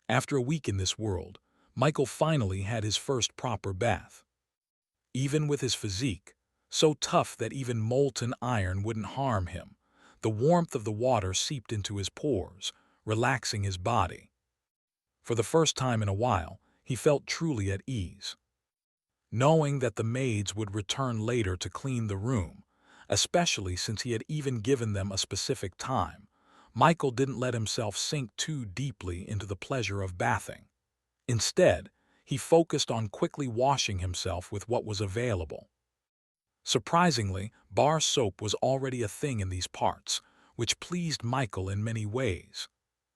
After a week in this world, Michael finally had his first proper bath. Even with his physique, so tough that even molten iron wouldn't harm him, the warmth of the water seeped into his pores, relaxing his body. For the first time in a while, he felt truly at ease. Knowing that the maids would return later to clean the room, especially since he had even given them a specific time, Michael didn't let himself sink too deeply into the pleasure of bathing. Instead, he focused on quickly washing himself with what was available. Surprisingly, bar soap was already a thing in these parts, which pleased Michael in many ways.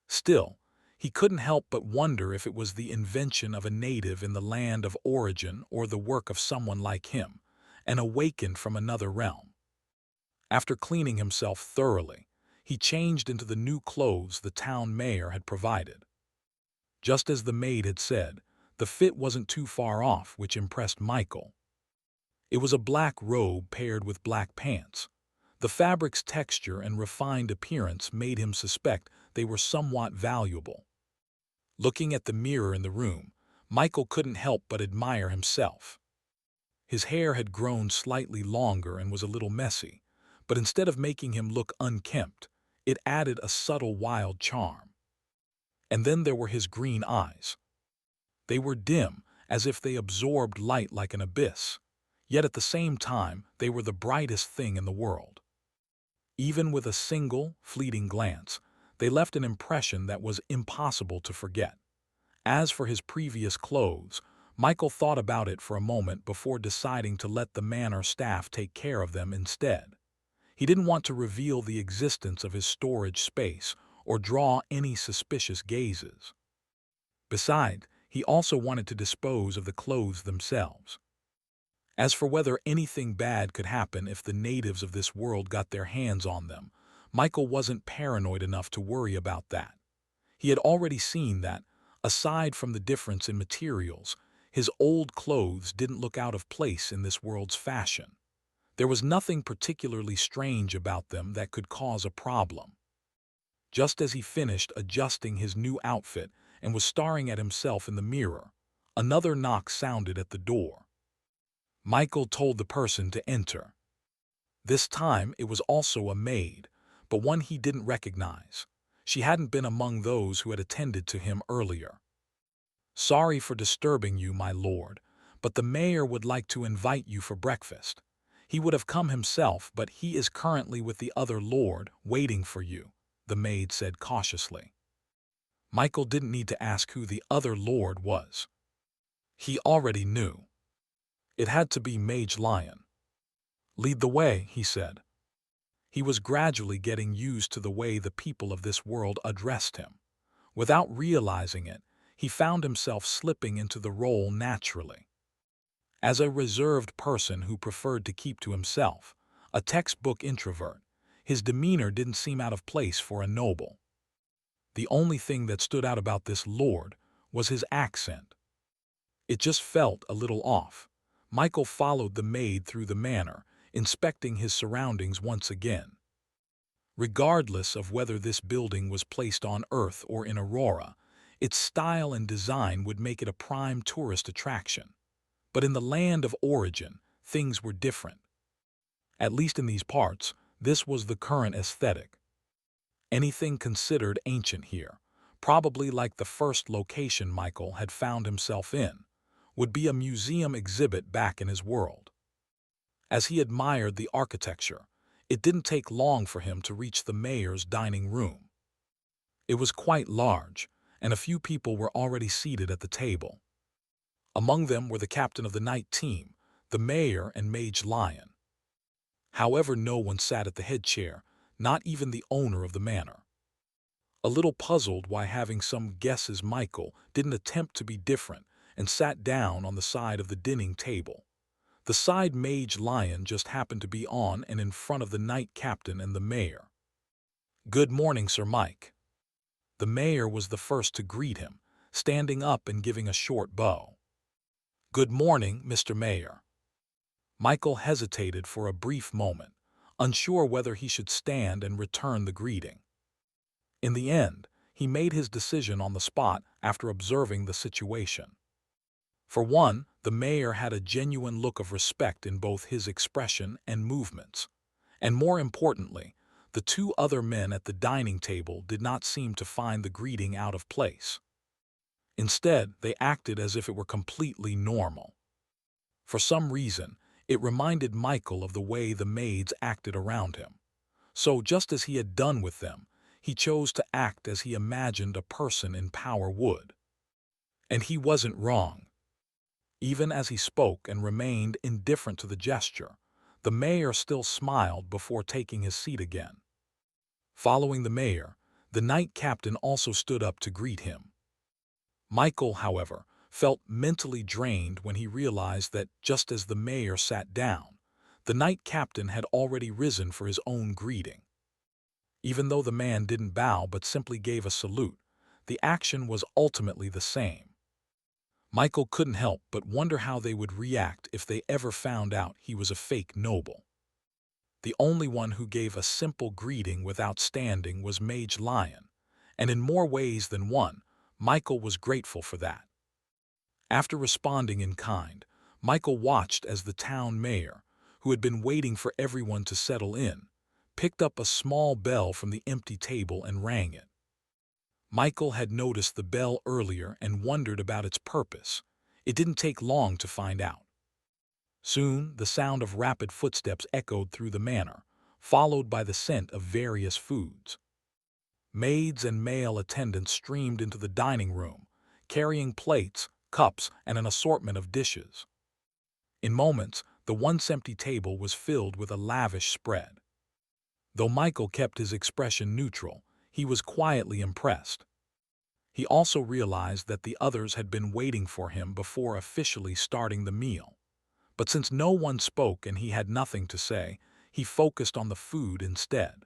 Still, he couldn't help but wonder if it was the invention of a native in the land of origin or the work of someone like him, an awakened from another realm. After cleaning himself thoroughly, he changed into the new clothes the town mayor had provided. Just as the maid had said, the fit wasn't too far off, which impressed Michael. It was a black robe paired with black pants. The fabric's texture and refined appearance made him suspect they were somewhat valuable. Looking at the mirror in the room, Michael couldn't help but admire himself. His hair had grown slightly longer and was a little messy, but instead of making him look unkempt, it added a subtle wild charm. And then there were his green eyes. They were dim, as if they absorbed light like an abyss, yet at the same time they were the brightest thing in the world. Even with a single, fleeting glance, they left an impression that was impossible to forget. As for his previous clothes, Michael thought about it for a moment before deciding to let the manor staff take care of them instead. He didn't want to reveal the existence of his storage space or draw any suspicious gazes. Besides, he also wanted to dispose of the clothes themselves. As for whether anything bad could happen if the natives of this world got their hands on them, Michael wasn't paranoid enough to worry about that. He had already seen that, aside from the difference in materials, his old clothes didn't look out of place in this world's fashion. There was nothing particularly strange about them that could cause a problem. Just as he finished adjusting his new outfit and was staring at himself in the mirror, another knock sounded at the door. Michael told the person to enter. This time it was also a maid, but one he didn't recognize. She hadn't been among those who had attended to him earlier. "Sorry for disturbing you, my lord, but the mayor would like to invite you for breakfast. He would have come himself, but he is currently with the other lord, waiting for you," the maid said cautiously. Michael didn't need to ask who the other lord was. He already knew. It had to be Mage Lion. "Lead the way," he said. He was gradually getting used to the way the people of this world addressed him. Without realizing it, he found himself slipping into the role naturally. As a reserved person who preferred to keep to himself, a textbook introvert, his demeanor didn't seem out of place for a noble. The only thing that stood out about this lord was his accent. It just felt a little off. Michael followed the maid through the manor, inspecting his surroundings once again. Regardless of whether this building was placed on Earth or in Aurora, its style and design would make it a prime tourist attraction. But in the land of origin, things were different. At least in these parts, this was the current aesthetic. Anything considered ancient here, probably like the first location Michael had found himself in, would be a museum exhibit back in his world. As he admired the architecture, it didn't take long for him to reach the mayor's dining room. It was quite large, and a few people were already seated at the table. Among them were the captain of the night team, the mayor, and Mage Lion. However, no one sat at the head chair, not even the owner of the manor. A little puzzled why having some guesses, Michael didn't attempt to be different and sat down on the side of the dining table. The side Mage Lion just happened to be on and in front of the night captain and the mayor. "Good morning, Sir Mike." The mayor was the first to greet him, standing up and giving a short bow. "Good morning, Mr. Mayor." Michael hesitated for a brief moment, unsure whether he should stand and return the greeting. In the end, he made his decision on the spot after observing the situation. For one, the mayor had a genuine look of respect in both his expression and movements. And more importantly, the two other men at the dining table did not seem to find the greeting out of place. Instead, they acted as if it were completely normal. For some reason, it reminded Michael of the way the maids acted around him. So just as he had done with them, he chose to act as he imagined a person in power would. And he wasn't wrong. Even as he spoke and remained indifferent to the gesture, the mayor still smiled before taking his seat again. Following the mayor, the night captain also stood up to greet him. Michael, however, felt mentally drained when he realized that just as the mayor sat down, the night captain had already risen for his own greeting. Even though the man didn't bow but simply gave a salute, the action was ultimately the same. Michael couldn't help but wonder how they would react if they ever found out he was a fake noble. The only one who gave a simple greeting without standing was Mage Lion, and in more ways than one, Michael was grateful for that. After responding in kind, Michael watched as the town mayor, who had been waiting for everyone to settle in, picked up a small bell from the empty table and rang it. Michael had noticed the bell earlier and wondered about its purpose. It didn't take long to find out. Soon, the sound of rapid footsteps echoed through the manor, followed by the scent of various foods. Maids and male attendants streamed into the dining room, carrying plates, cups, and an assortment of dishes. In moments, the once empty table was filled with a lavish spread. Though Michael kept his expression neutral, he was quietly impressed. He also realized that the others had been waiting for him before officially starting the meal. But since no one spoke and he had nothing to say, he focused on the food instead.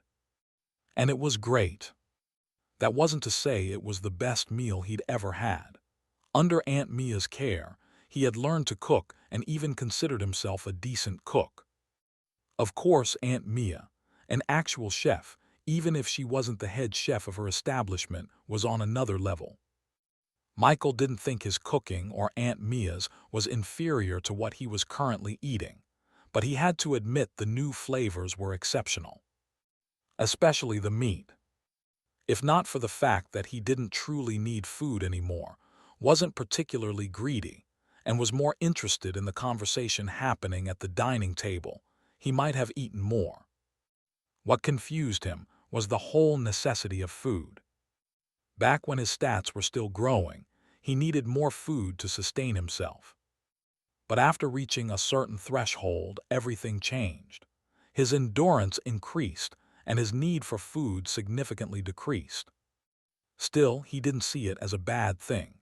And it was great. That wasn't to say it was the best meal he'd ever had. Under Aunt Mia's care, he had learned to cook and even considered himself a decent cook. Of course, Aunt Mia, an actual chef, even if she wasn't the head chef of her establishment, was on another level. Michael didn't think his cooking or Aunt Mia's was inferior to what he was currently eating, but he had to admit the new flavors were exceptional. Especially the meat. If not for the fact that he didn't truly need food anymore, wasn't particularly greedy, and was more interested in the conversation happening at the dining table, he might have eaten more. What confused him was the whole necessity of food. Back when his stats were still growing, he needed more food to sustain himself. But after reaching a certain threshold, everything changed. His endurance increased, and his need for food significantly decreased. Still, he didn't see it as a bad thing.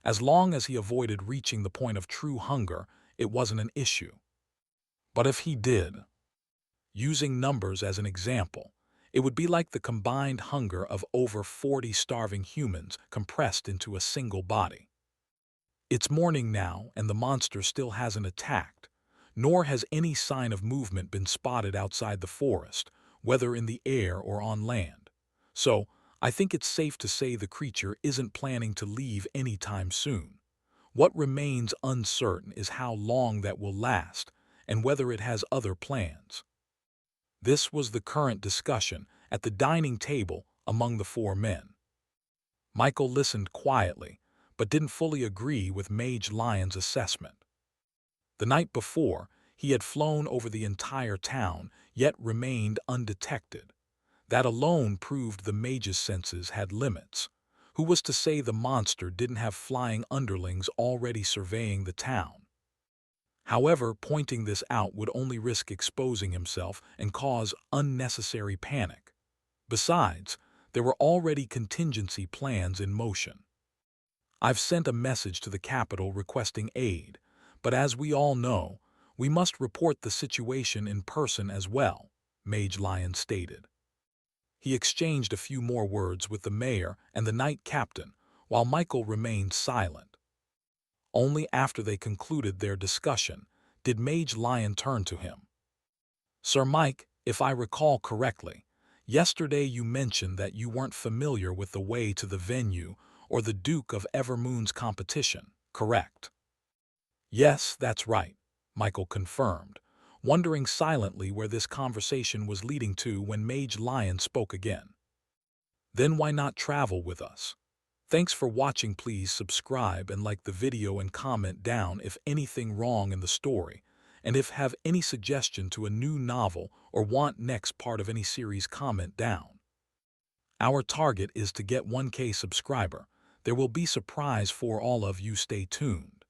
As long as he avoided reaching the point of true hunger, it wasn't an issue. But if he did, using numbers as an example, it would be like the combined hunger of over 40 starving humans compressed into a single body. It's morning now, and the monster still hasn't attacked, nor has any sign of movement been spotted outside the forest, whether in the air or on land. So, I think it's safe to say the creature isn't planning to leave anytime soon. What remains uncertain is how long that will last, and whether it has other plans. This was the current discussion at the dining table among the four men. Michael listened quietly, but didn't fully agree with Mage Lion's assessment. The night before, he had flown over the entire town, yet remained undetected. That alone proved the mage's senses had limits. Who was to say the monster didn't have flying underlings already surveying the town? However, pointing this out would only risk exposing himself and cause unnecessary panic. Besides, there were already contingency plans in motion. I've sent a message to the capital requesting aid, but as we all know, we must report the situation in person as well, Mage Lion stated. He exchanged a few more words with the mayor and the knight captain, while Michael remained silent. Only after they concluded their discussion did Mage Lion turn to him. Sir Mike, if I recall correctly, yesterday you mentioned that you weren't familiar with the way to the venue or the Duke of Evermoon's competition, correct? Yes, that's right, Michael confirmed, wondering silently where this conversation was leading to when Mage Lion spoke again. Then why not travel with us? Thanks for watching. Please subscribe and like the video and comment down if anything wrong in the story, and if have any suggestion to a new novel or want next part of any series, comment down. Our target is to get 1K subscriber. There will be surprise for all of you. Stay tuned.